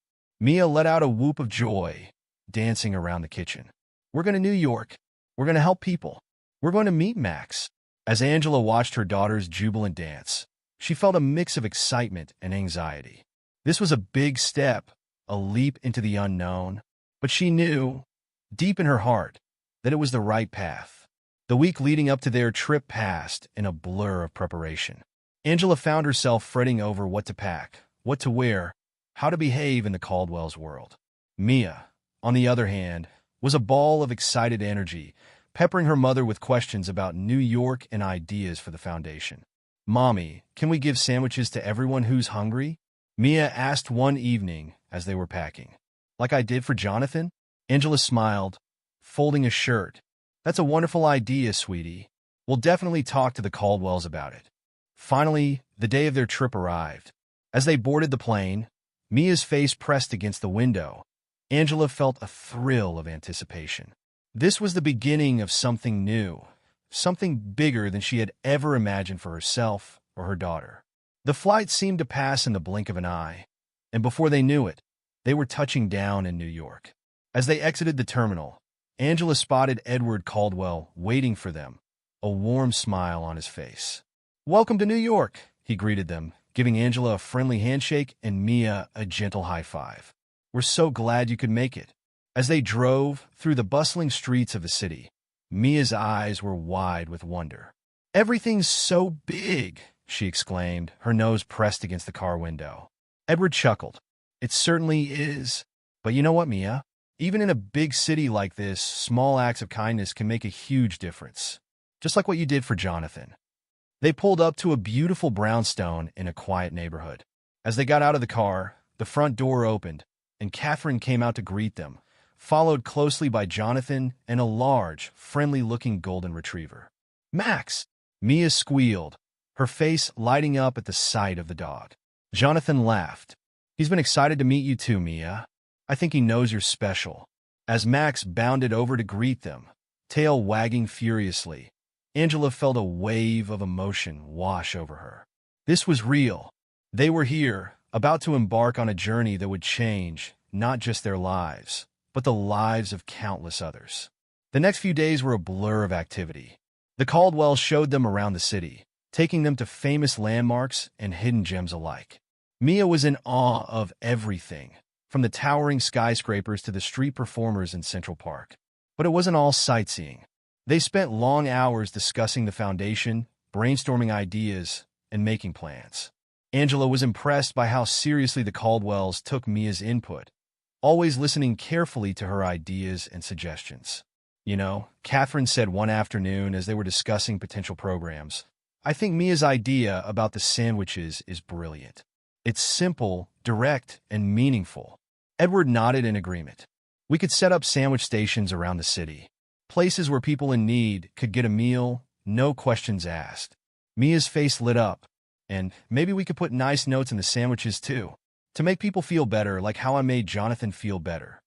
Mia let out a whoop of joy, dancing around the kitchen. "We're going to New York. We're going to help people. We're going to meet Max." As Angela watched her daughter's jubilant dance, she felt a mix of excitement and anxiety. This was a big step, a leap into the unknown, but she knew, deep in her heart, that it was the right path. The week leading up to their trip passed in a blur of preparation. Angela found herself fretting over what to pack, what to wear, how to behave in the Caldwells' world. Mia, on the other hand, was a ball of excited energy, peppering her mother with questions about New York and ideas for the foundation. "Mommy, can we give sandwiches to everyone who's hungry?" Mia asked one evening as they were packing. "Like I did for Jonathan?" Angela smiled, folding a shirt. "That's a wonderful idea, sweetie. We'll definitely talk to the Caldwells about it." Finally, the day of their trip arrived. As they boarded the plane, Mia's face pressed against the window, Angela felt a thrill of anticipation. This was the beginning of something new, something bigger than she had ever imagined for herself or her daughter. The flight seemed to pass in the blink of an eye, and before they knew it, they were touching down in New York. As they exited the terminal, Angela spotted Edward Caldwell waiting for them, a warm smile on his face. "Welcome to New York," he greeted them, giving Angela a friendly handshake and Mia a gentle high five. "We're so glad you could make it." As they drove through the bustling streets of the city, Mia's eyes were wide with wonder. "Everything's so big," she exclaimed, her nose pressed against the car window. Edward chuckled. "It certainly is. But you know what, Mia? Even in a big city like this, small acts of kindness can make a huge difference. Just like what you did for Jonathan." They pulled up to a beautiful brownstone in a quiet neighborhood. As they got out of the car, the front door opened, and Catherine came out to greet them, followed closely by Jonathan and a large, friendly-looking golden retriever. "Max!" Mia squealed, her face lighting up at the sight of the dog. Jonathan laughed. "He's been excited to meet you too, Mia. I think he knows you're special." As Max bounded over to greet them, tail wagging furiously, Angela felt a wave of emotion wash over her. This was real. They were here, about to embark on a journey that would change not just their lives, but the lives of countless others. The next few days were a blur of activity. The Caldwells showed them around the city, taking them to famous landmarks and hidden gems alike. Mia was in awe of everything, from the towering skyscrapers to the street performers in Central Park. But it wasn't all sightseeing. They spent long hours discussing the foundation, brainstorming ideas, and making plans. Angela was impressed by how seriously the Caldwells took Mia's input, always listening carefully to her ideas and suggestions. You know, Catherine said one afternoon as they were discussing potential programs, "I think Mia's idea about the sandwiches is brilliant. It's simple, direct, and meaningful." Edward nodded in agreement. "We could set up sandwich stations around the city, places where people in need could get a meal, no questions asked." Mia's face lit up. "And maybe we could put nice notes in the sandwiches too, to make people feel better, like how I made Jonathan feel better."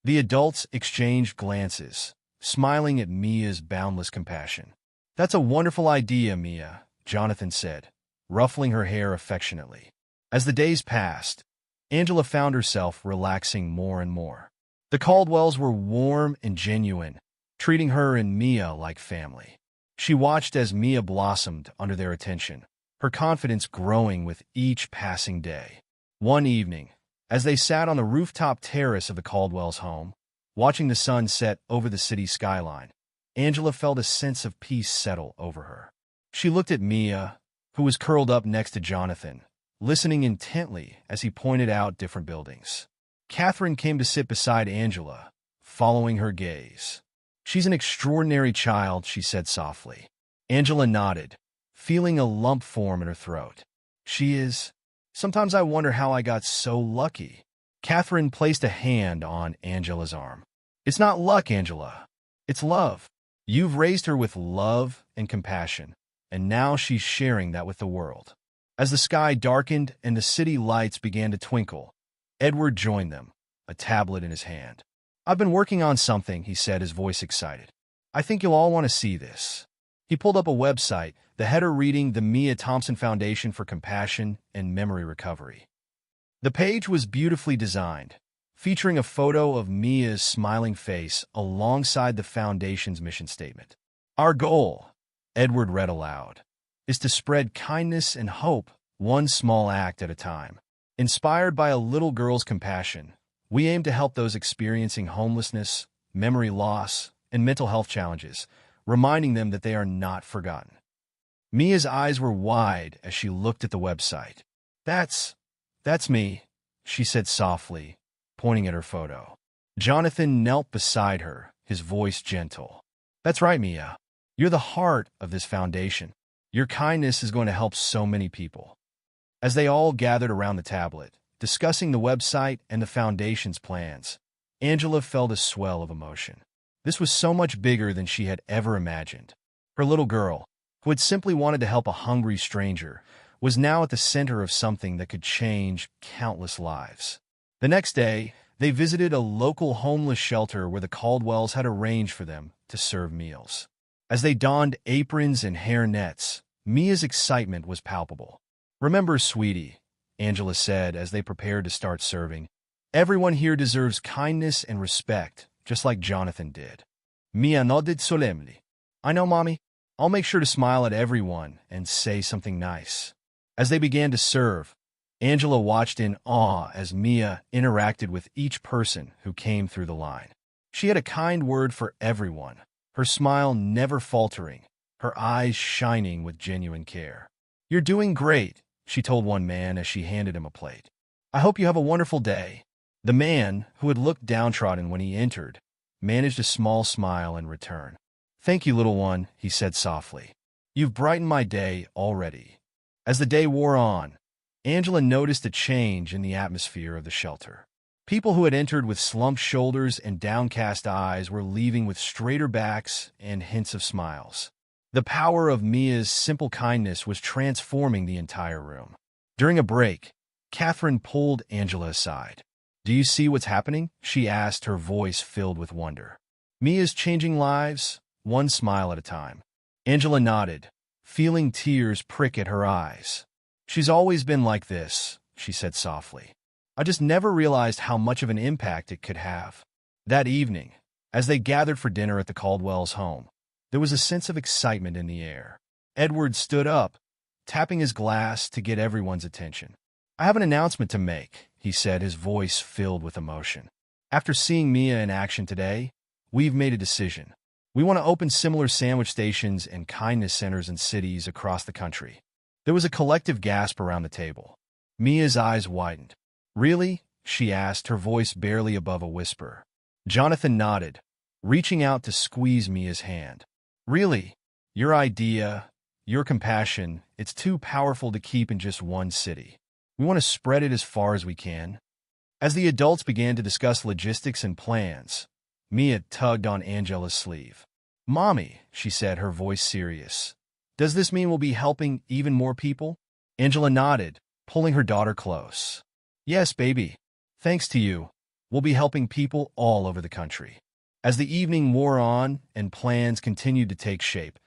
The adults exchanged glances, smiling at Mia's boundless compassion. "That's a wonderful idea, Mia," Jonathan said, ruffling her hair affectionately. As the days passed, Angela found herself relaxing more and more. The Caldwells were warm and genuine, treating her and Mia like family. She watched as Mia blossomed under their attention, her confidence growing with each passing day. One evening, as they sat on the rooftop terrace of the Caldwells' home, watching the sun set over the city skyline, Angela felt a sense of peace settle over her. She looked at Mia, who was curled up next to Jonathan, listening intently as he pointed out different buildings. Catherine came to sit beside Angela, following her gaze. "She's an extraordinary child," she said softly. Angela nodded, feeling a lump form in her throat. "She is. Sometimes I wonder how I got so lucky." Catherine placed a hand on Angela's arm. "It's not luck, Angela. It's love. You've raised her with love and compassion, and now she's sharing that with the world." As the sky darkened and the city lights began to twinkle, Edward joined them, a tablet in his hand. "I've been working on something," he said, his voice excited. "I think you'll all want to see this." He pulled up a website, the header reading the Mia Thompson Foundation for Compassion and Memory Recovery. The page was beautifully designed, featuring a photo of Mia's smiling face alongside the foundation's mission statement. "Our goal," Edward read aloud, "is to spread kindness and hope, one small act at a time. Inspired by a little girl's compassion, we aim to help those experiencing homelessness, memory loss, and mental health challenges, reminding them that they are not forgotten." Mia's eyes were wide as she looked at the website. That's me," she said softly, pointing at her photo. Jonathan knelt beside her, his voice gentle. "That's right, Mia. You're the heart of this foundation. Your kindness is going to help so many people." As they all gathered around the tablet, discussing the website and the foundation's plans, Angela felt a swell of emotion. This was so much bigger than she had ever imagined. Her little girl, who had simply wanted to help a hungry stranger, was now at the center of something that could change countless lives. The next day, they visited a local homeless shelter where the Caldwells had arranged for them to serve meals. As they donned aprons and hair nets, Mia's excitement was palpable. "Remember, sweetie," Angela said as they prepared to start serving, "everyone here deserves kindness and respect, just like Jonathan did." Mia nodded solemnly. "I know, Mommy. I'll make sure to smile at everyone and say something nice." As they began to serve, Angela watched in awe as Mia interacted with each person who came through the line. She had a kind word for everyone, her smile never faltering, her eyes shining with genuine care. "You're doing great," she told one man as she handed him a plate. "I hope you have a wonderful day." The man, who had looked downtrodden when he entered, managed a small smile in return. "Thank you, little one," he said softly. "You've brightened my day already." As the day wore on, Angela noticed a change in the atmosphere of the shelter. People who had entered with slumped shoulders and downcast eyes were leaving with straighter backs and hints of smiles. The power of Mia's simple kindness was transforming the entire room. During a break, Catherine pulled Angela aside. "Do you see what's happening?" she asked, her voice filled with wonder. "Mia's changing lives, one smile at a time." Angela nodded, feeling tears prick at her eyes. She's always been like this, she said softly. I just never realized how much of an impact it could have. That evening, as they gathered for dinner at the Caldwells' home, there was a sense of excitement in the air. Edward stood up, tapping his glass to get everyone's attention. I have an announcement to make, he said, his voice filled with emotion. After seeing Mia in action today, we've made a decision. We want to open similar sandwich stations and kindness centers in cities across the country. There was a collective gasp around the table. Mia's eyes widened. Really? She asked, her voice barely above a whisper. Jonathan nodded, reaching out to squeeze Mia's hand. Really? Your idea, your compassion, it's too powerful to keep in just one city. We want to spread it as far as we can. As the adults began to discuss logistics and plans, Mia tugged on Angela's sleeve. Mommy, she said, her voice serious. Does this mean we'll be helping even more people? Angela nodded, pulling her daughter close. Yes, baby. Thanks to you, we'll be helping people all over the country. As the evening wore on and plans continued to take shape,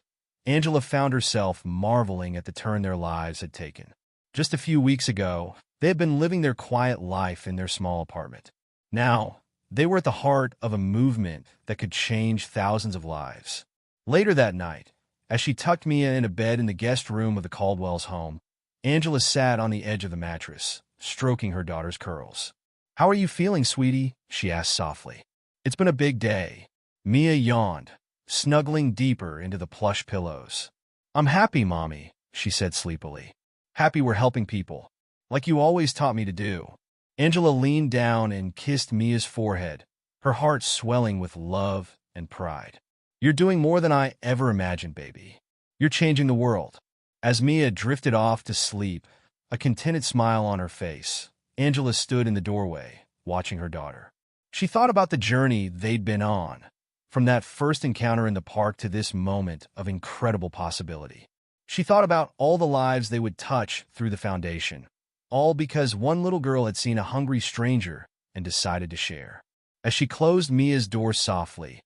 Angela found herself marveling at the turn their lives had taken. Just a few weeks ago, they had been living their quiet life in their small apartment. Now, they were at the heart of a movement that could change thousands of lives. Later that night, as she tucked Mia in a bed in the guest room of the Caldwells' home, Angela sat on the edge of the mattress, stroking her daughter's curls. How are you feeling, sweetie? She asked softly. It's been a big day. Mia yawned, snuggling deeper into the plush pillows. I'm happy, Mommy, she said sleepily. Happy we're helping people, like you always taught me to do. Angela leaned down and kissed Mia's forehead, her heart swelling with love and pride. You're doing more than I ever imagined, baby. You're changing the world. As Mia drifted off to sleep, a contented smile on her face, Angela stood in the doorway, watching her daughter. She thought about the journey they'd been on, from that first encounter in the park to this moment of incredible possibility. She thought about all the lives they would touch through the foundation, all because one little girl had seen a hungry stranger and decided to share. As she closed Mia's door softly,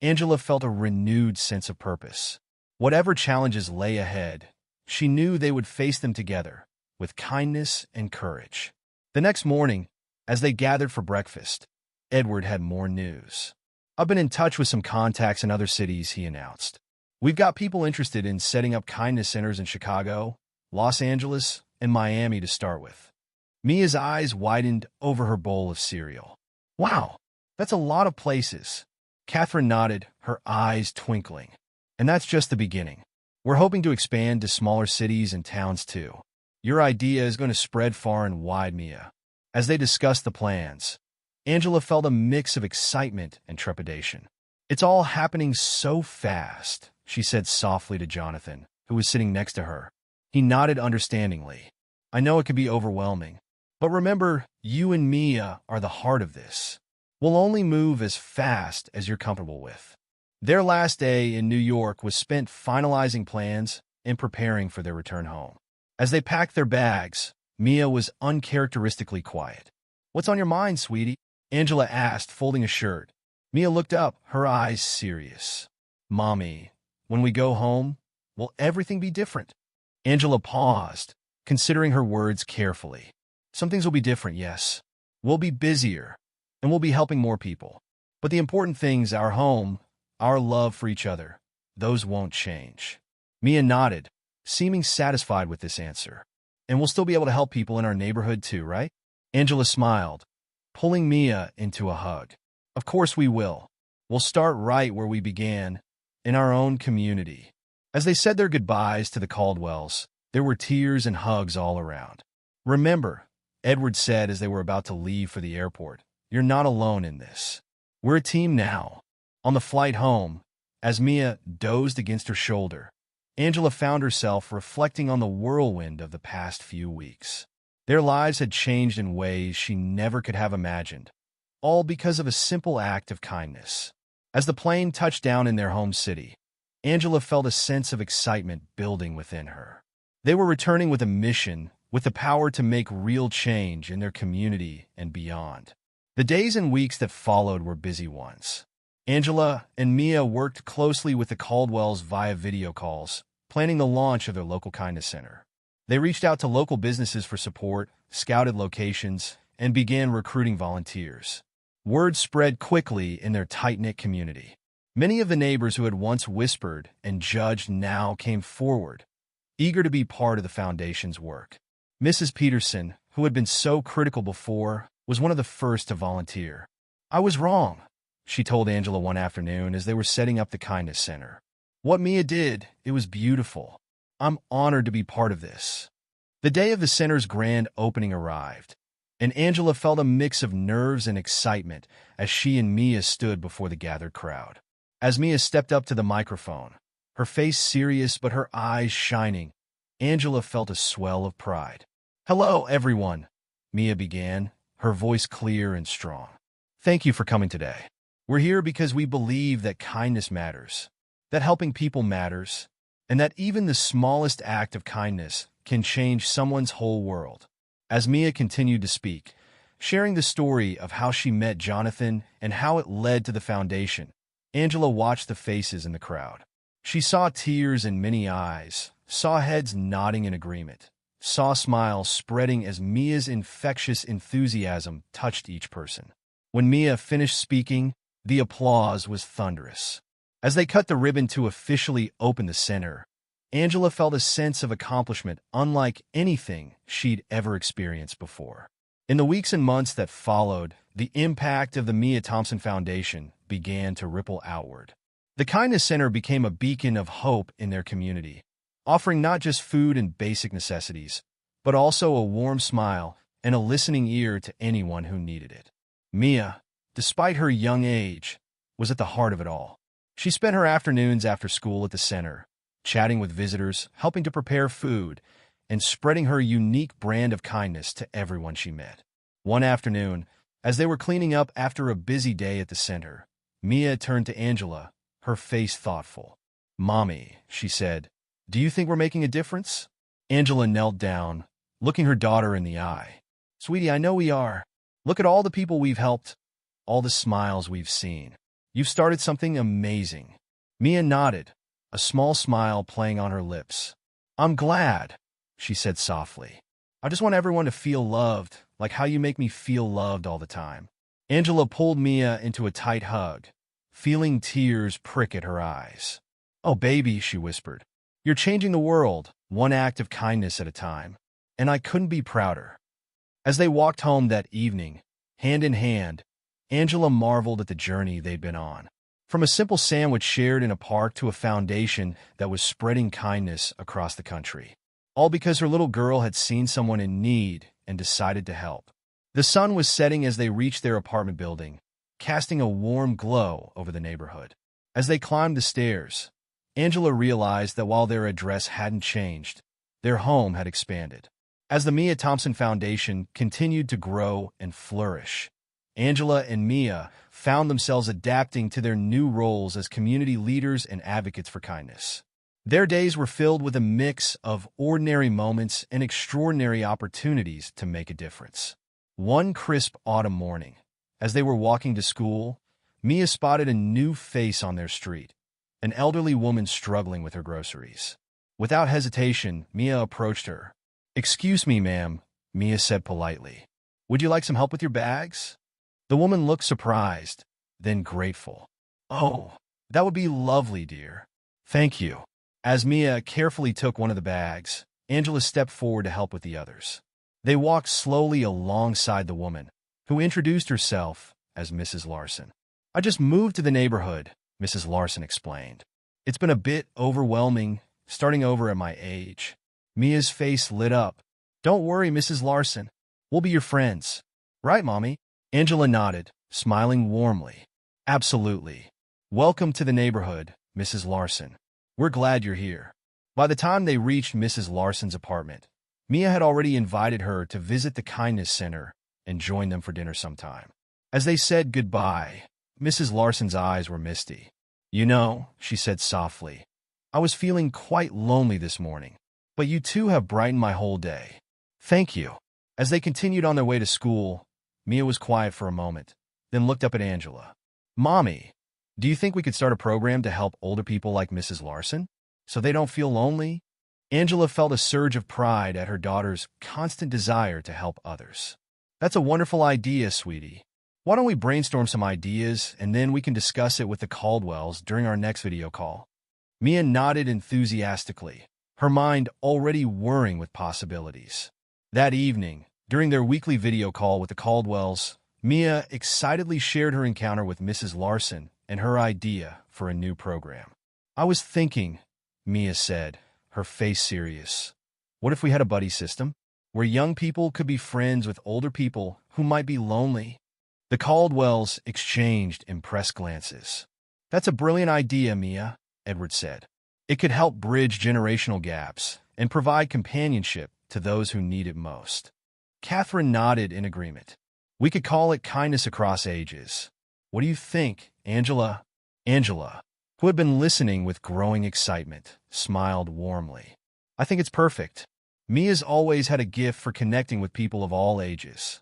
Angela felt a renewed sense of purpose. Whatever challenges lay ahead, she knew they would face them together, with kindness and courage. The next morning, as they gathered for breakfast, Edward had more news. I've been in touch with some contacts in other cities, he announced. We've got people interested in setting up kindness centers in Chicago, Los Angeles, and Miami to start with. Mia's eyes widened over her bowl of cereal. Wow, that's a lot of places. Catherine nodded, her eyes twinkling. And that's just the beginning. We're hoping to expand to smaller cities and towns too. Your idea is going to spread far and wide, Mia. As they discussed the plans, Angela felt a mix of excitement and trepidation. It's all happening so fast, she said softly to Jonathan, who was sitting next to her. He nodded understandingly. I know it can be overwhelming, but remember, you and Mia are the heart of this. We'll only move as fast as you're comfortable with. Their last day in New York was spent finalizing plans and preparing for their return home. As they packed their bags, Mia was uncharacteristically quiet. What's on your mind, sweetie? Angela asked, folding a shirt. Mia looked up, her eyes serious. Mommy, when we go home, will everything be different? Angela paused, considering her words carefully. Some things will be different, yes. We'll be busier, and we'll be helping more people. But the important things, our home, our love for each other, those won't change. Mia nodded, seeming satisfied with this answer. And we'll still be able to help people in our neighborhood too, right? Angela smiled, pulling Mia into a hug. Of course we will. We'll start right where we began, in our own community. As they said their goodbyes to the Caldwells, there were tears and hugs all around. Remember, Edward said as they were about to leave for the airport, you're not alone in this. We're a team now. On the flight home, as Mia dozed against her shoulder, Angela found herself reflecting on the whirlwind of the past few weeks. Their lives had changed in ways she never could have imagined, all because of a simple act of kindness. As the plane touched down in their home city, Angela felt a sense of excitement building within her. They were returning with a mission, with the power to make real change in their community and beyond. The days and weeks that followed were busy ones. Angela and Mia worked closely with the Caldwells via video calls, planning the launch of their local kindness center. They reached out to local businesses for support, scouted locations, and began recruiting volunteers. Word spread quickly in their tight-knit community. Many of the neighbors who had once whispered and judged now came forward, eager to be part of the foundation's work. Mrs. Peterson, who had been so critical before, was one of the first to volunteer. "I was wrong," she told Angela one afternoon as they were setting up the Kindness Center. "What Mia did, it was beautiful. I'm honored to be part of this." The day of the center's grand opening arrived, and Angela felt a mix of nerves and excitement as she and Mia stood before the gathered crowd. As Mia stepped up to the microphone, her face serious but her eyes shining, Angela felt a swell of pride. "Hello, everyone," Mia began, her voice clear and strong. "Thank you for coming today. We're here because we believe that kindness matters, that helping people matters, and that even the smallest act of kindness can change someone's whole world." As Mia continued to speak, sharing the story of how she met Jonathan and how it led to the foundation, Angela watched the faces in the crowd. She saw tears in many eyes, saw heads nodding in agreement, saw smiles spreading as Mia's infectious enthusiasm touched each person. When Mia finished speaking, the applause was thunderous. As they cut the ribbon to officially open the center, Angela felt a sense of accomplishment unlike anything she'd ever experienced before. In the weeks and months that followed, the impact of the Mia Thompson Foundation began to ripple outward. The Kindness Center became a beacon of hope in their community, offering not just food and basic necessities, but also a warm smile and a listening ear to anyone who needed it. Mia, despite her young age, was at the heart of it all. She spent her afternoons after school at the center, chatting with visitors, helping to prepare food, and spreading her unique brand of kindness to everyone she met. One afternoon, as they were cleaning up after a busy day at the center, Mia turned to Angela, her face thoughtful. "Mommy," she said, "do you think we're making a difference?" Angela knelt down, looking her daughter in the eye. "Sweetie, I know we are. Look at all the people we've helped, all the smiles we've seen. You've started something amazing." Mia nodded, a small smile playing on her lips. "I'm glad," she said softly. "I just want everyone to feel loved, like how you make me feel loved all the time." Angela pulled Mia into a tight hug, feeling tears prick at her eyes. "Oh, baby," she whispered, "you're changing the world, one act of kindness at a time, and I couldn't be prouder." As they walked home that evening, hand in hand, Angela marveled at the journey they'd been on. From a simple sandwich shared in a park to a foundation that was spreading kindness across the country. All because her little girl had seen someone in need and decided to help. The sun was setting as they reached their apartment building, casting a warm glow over the neighborhood. As they climbed the stairs, Angela realized that while their address hadn't changed, their home had expanded. As the Mia Thompson Foundation continued to grow and flourish, Angela and Mia found themselves adapting to their new roles as community leaders and advocates for kindness. Their days were filled with a mix of ordinary moments and extraordinary opportunities to make a difference. One crisp autumn morning, as they were walking to school, Mia spotted a new face on their street, an elderly woman struggling with her groceries. Without hesitation, Mia approached her. "Excuse me, ma'am," Mia said politely. "Would you like some help with your bags?" The woman looked surprised, then grateful. "Oh, that would be lovely, dear. Thank you." As Mia carefully took one of the bags, Angela stepped forward to help with the others. They walked slowly alongside the woman, who introduced herself as Mrs. Larson. "I just moved to the neighborhood," Mrs. Larson explained. "It's been a bit overwhelming, starting over at my age." Mia's face lit up. "Don't worry, Mrs. Larson. We'll be your friends. Right, Mommy?" Angela nodded, smiling warmly. "Absolutely. Welcome to the neighborhood, Mrs. Larson. We're glad you're here." By the time they reached Mrs. Larson's apartment, Mia had already invited her to visit the Kindness Center and join them for dinner sometime. As they said goodbye, Mrs. Larson's eyes were misty. "You know," she said softly, "I was feeling quite lonely this morning, but you two have brightened my whole day. Thank you." As they continued on their way to school, Mia was quiet for a moment, then looked up at Angela. "Mommy, do you think we could start a program to help older people like Mrs. Larson, so they don't feel lonely?" Angela felt a surge of pride at her daughter's constant desire to help others. That's a wonderful idea, sweetie. Why don't we brainstorm some ideas and then we can discuss it with the Caldwells during our next video call? Mia nodded enthusiastically, her mind already whirring with possibilities. That evening, during their weekly video call with the Caldwells, Mia excitedly shared her encounter with Mrs. Larson and her idea for a new program. I was thinking, Mia said, her face serious. What if we had a buddy system, where young people could be friends with older people who might be lonely? The Caldwells exchanged impressed glances. That's a brilliant idea, Mia, Edward said. It could help bridge generational gaps and provide companionship to those who need it most. Catherine nodded in agreement. We could call it Kindness Across Ages. What do you think, Angela? Angela, who had been listening with growing excitement, smiled warmly. I think it's perfect. Mia's always had a gift for connecting with people of all ages.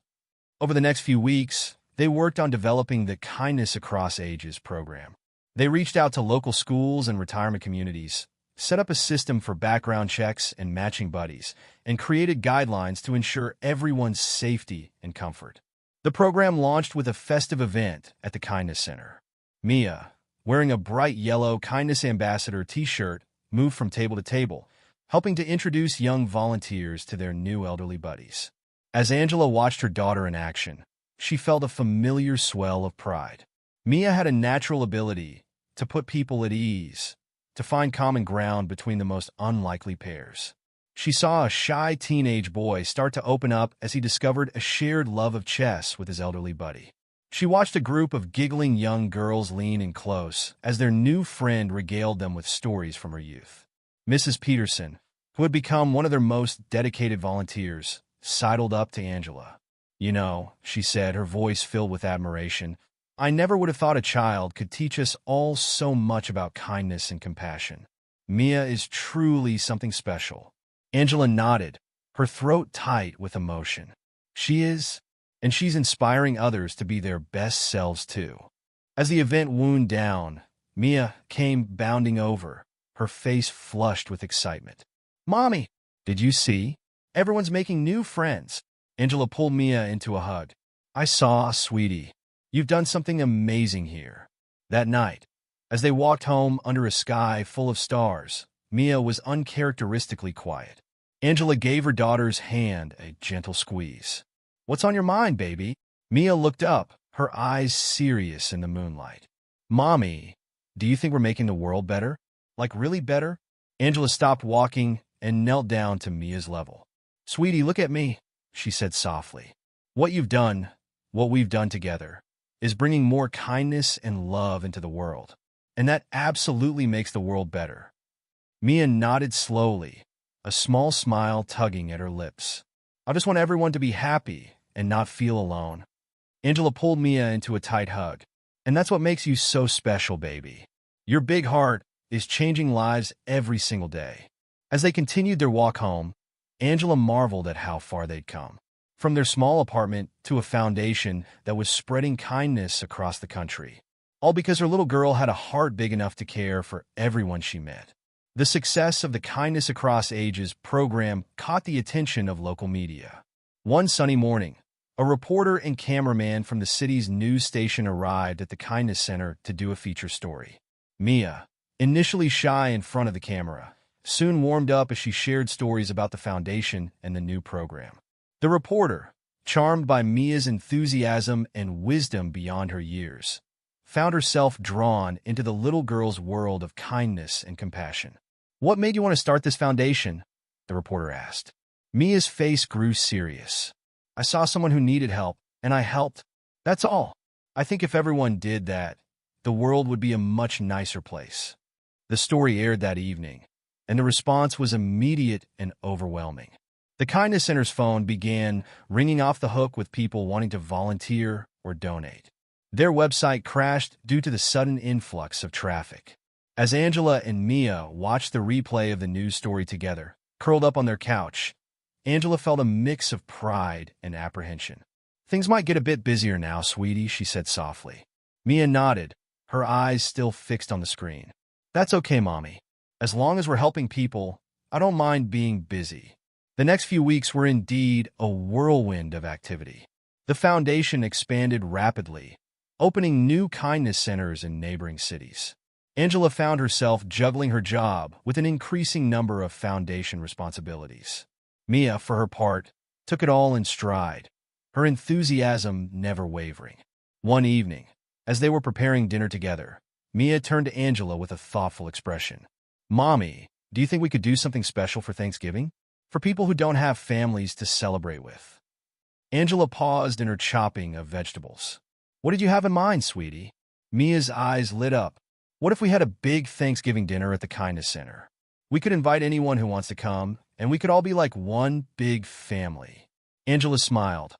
Over the next few weeks, they worked on developing the Kindness Across Ages program. They reached out to local schools and retirement communities, set up a system for background checks and matching buddies, and created guidelines to ensure everyone's safety and comfort. The program launched with a festive event at the Kindness Center. Mia, wearing a bright yellow Kindness Ambassador t-shirt, moved from table to table, helping to introduce young volunteers to their new elderly buddies. As Angela watched her daughter in action, she felt a familiar swell of pride. Mia had a natural ability to put people at ease, to find common ground between the most unlikely pairs. She saw a shy teenage boy start to open up as he discovered a shared love of chess with his elderly buddy. She watched a group of giggling young girls lean in close as their new friend regaled them with stories from her youth. Mrs. Peterson, who had become one of their most dedicated volunteers, sidled up to Angela. You know, she said, her voice filled with admiration, I never would have thought a child could teach us all so much about kindness and compassion. Mia is truly something special. Angela nodded, her throat tight with emotion. She is, and she's inspiring others to be their best selves too. As the event wound down, Mia came bounding over, her face flushed with excitement. Mommy, did you see? Everyone's making new friends. Angela pulled Mia into a hug. I saw, sweetie. You've done something amazing here. That night, as they walked home under a sky full of stars, Mia was uncharacteristically quiet. Angela gave her daughter's hand a gentle squeeze. What's on your mind, baby? Mia looked up, her eyes serious in the moonlight. Mommy, do you think we're making the world better? Like really better? Angela stopped walking and knelt down to Mia's level. Sweetie, look at me, she said softly. What you've done, what we've done together, is bringing more kindness and love into the world. And that absolutely makes the world better. Mia nodded slowly, a small smile tugging at her lips. I just want everyone to be happy and not feel alone. Angela pulled Mia into a tight hug. And that's what makes you so special, baby. Your big heart is changing lives every single day. As they continued their walk home, Angela marveled at how far they'd come. From their small apartment to a foundation that was spreading kindness across the country. All because her little girl had a heart big enough to care for everyone she met. The success of the Kindness Across Ages program caught the attention of local media. One sunny morning, a reporter and cameraman from the city's news station arrived at the Kindness Center to do a feature story. Mia, initially shy in front of the camera, soon warmed up as she shared stories about the foundation and the new program. The reporter, charmed by Mia's enthusiasm and wisdom beyond her years, found herself drawn into the little girl's world of kindness and compassion. What made you want to start this foundation? The reporter asked. Mia's face grew serious. I saw someone who needed help, and I helped. That's all. I think if everyone did that, the world would be a much nicer place. The story aired that evening, and the response was immediate and overwhelming. The Kindness Center's phone began ringing off the hook with people wanting to volunteer or donate. Their website crashed due to the sudden influx of traffic. As Angela and Mia watched the replay of the news story together, curled up on their couch, Angela felt a mix of pride and apprehension. Things might get a bit busier now, sweetie, she said softly. Mia nodded, her eyes still fixed on the screen. That's okay, Mommy. As long as we're helping people, I don't mind being busy. The next few weeks were indeed a whirlwind of activity. The foundation expanded rapidly, opening new kindness centers in neighboring cities. Angela found herself juggling her job with an increasing number of foundation responsibilities. Mia, for her part, took it all in stride, her enthusiasm never wavering. One evening, as they were preparing dinner together, Mia turned to Angela with a thoughtful expression. "Mommy, do you think we could do something special for Thanksgiving? For people who don't have families to celebrate with?" Angela paused in her chopping of vegetables. "What did you have in mind, sweetie?" Mia's eyes lit up. "What if we had a big Thanksgiving dinner at the Kindness Center? We could invite anyone who wants to come, and we could all be like one big family." Angela smiled,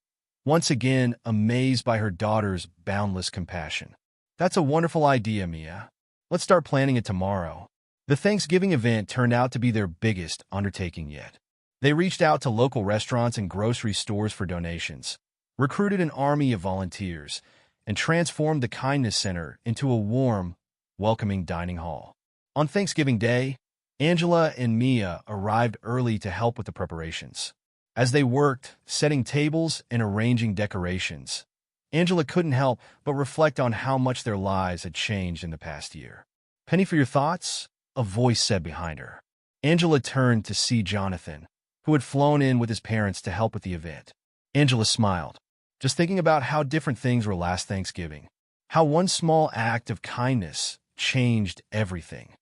once again amazed by her daughter's boundless compassion. "That's a wonderful idea, Mia. Let's start planning it tomorrow." The Thanksgiving event turned out to be their biggest undertaking yet. They reached out to local restaurants and grocery stores for donations, recruited an army of volunteers, and transformed the Kindness Center into a warm, welcoming dining hall. On Thanksgiving Day, Angela and Mia arrived early to help with the preparations. As they worked, setting tables and arranging decorations, Angela couldn't help but reflect on how much their lives had changed in the past year. "Penny for your thoughts?" a voice said behind her. Angela turned to see Jonathan, who had flown in with his parents to help with the event. Angela smiled, just thinking about how different things were last Thanksgiving, how one small act of kindness changed everything.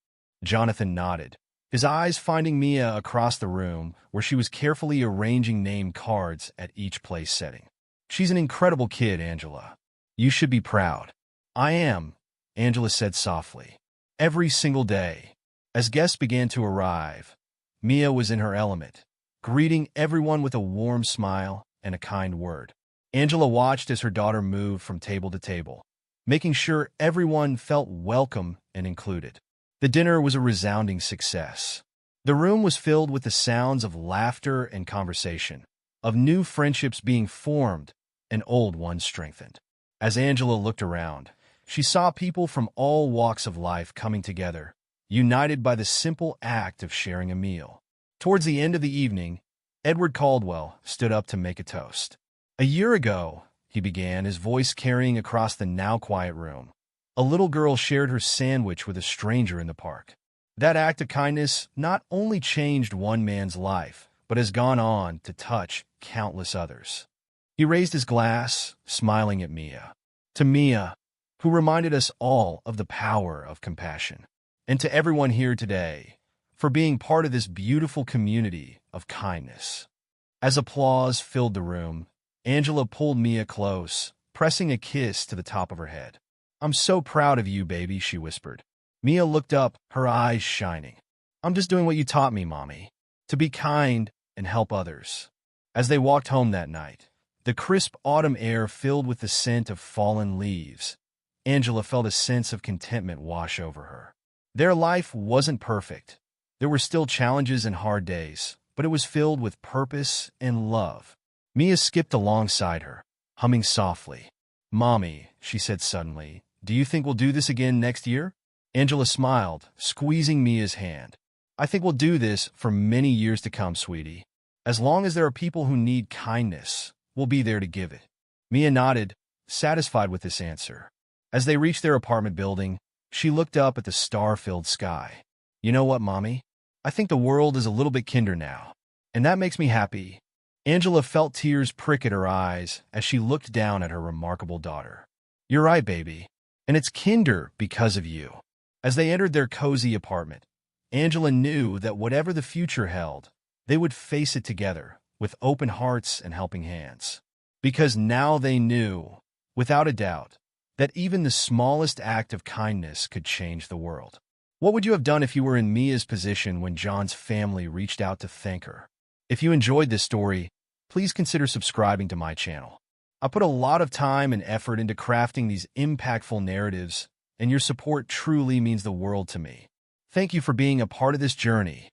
Jonathan nodded, his eyes finding Mia across the room where she was carefully arranging name cards at each place setting. "She's an incredible kid, Angela. You should be proud." "I am," Angela said softly. Every single day, as guests began to arrive, Mia was in her element, greeting everyone with a warm smile and a kind word. Angela watched as her daughter moved from table to table, making sure everyone felt welcome and included. The dinner was a resounding success. The room was filled with the sounds of laughter and conversation, of new friendships being formed and old ones strengthened. As Angela looked around, she saw people from all walks of life coming together, united by the simple act of sharing a meal. Towards the end of the evening, Edward Caldwell stood up to make a toast. "A year ago," he began, his voice carrying across the now quiet room, "a little girl shared her sandwich with a stranger in the park. That act of kindness not only changed one man's life, but has gone on to touch countless others." He raised his glass, smiling at Mia. "To Mia, who reminded us all of the power of compassion. And to everyone here today, for being part of this beautiful community of kindness." As applause filled the room, Angela pulled Mia close, pressing a kiss to the top of her head. "I'm so proud of you, baby," she whispered. Mia looked up, her eyes shining. "I'm just doing what you taught me, Mommy, to be kind and help others." As they walked home that night, the crisp autumn air filled with the scent of fallen leaves, Angela felt a sense of contentment wash over her. Their life wasn't perfect. There were still challenges and hard days, but it was filled with purpose and love. Mia skipped alongside her, humming softly. "Mommy," she said suddenly, "do you think we'll do this again next year?" Angela smiled, squeezing Mia's hand. "I think we'll do this for many years to come, sweetie. As long as there are people who need kindness, we'll be there to give it." Mia nodded, satisfied with this answer. As they reached their apartment building, she looked up at the star-filled sky. "You know what, Mommy? I think the world is a little bit kinder now, and that makes me happy." Angela felt tears prick at her eyes as she looked down at her remarkable daughter. "You're right, baby, and it's kinder because of you." As they entered their cozy apartment, Angela knew that whatever the future held, they would face it together, with open hearts and helping hands. Because now they knew, without a doubt, that even the smallest act of kindness could change the world. What would you have done if you were in Mia's position when John's family reached out to thank her? If you enjoyed this story, please consider subscribing to my channel. I put a lot of time and effort into crafting these impactful narratives, and your support truly means the world to me. Thank you for being a part of this journey.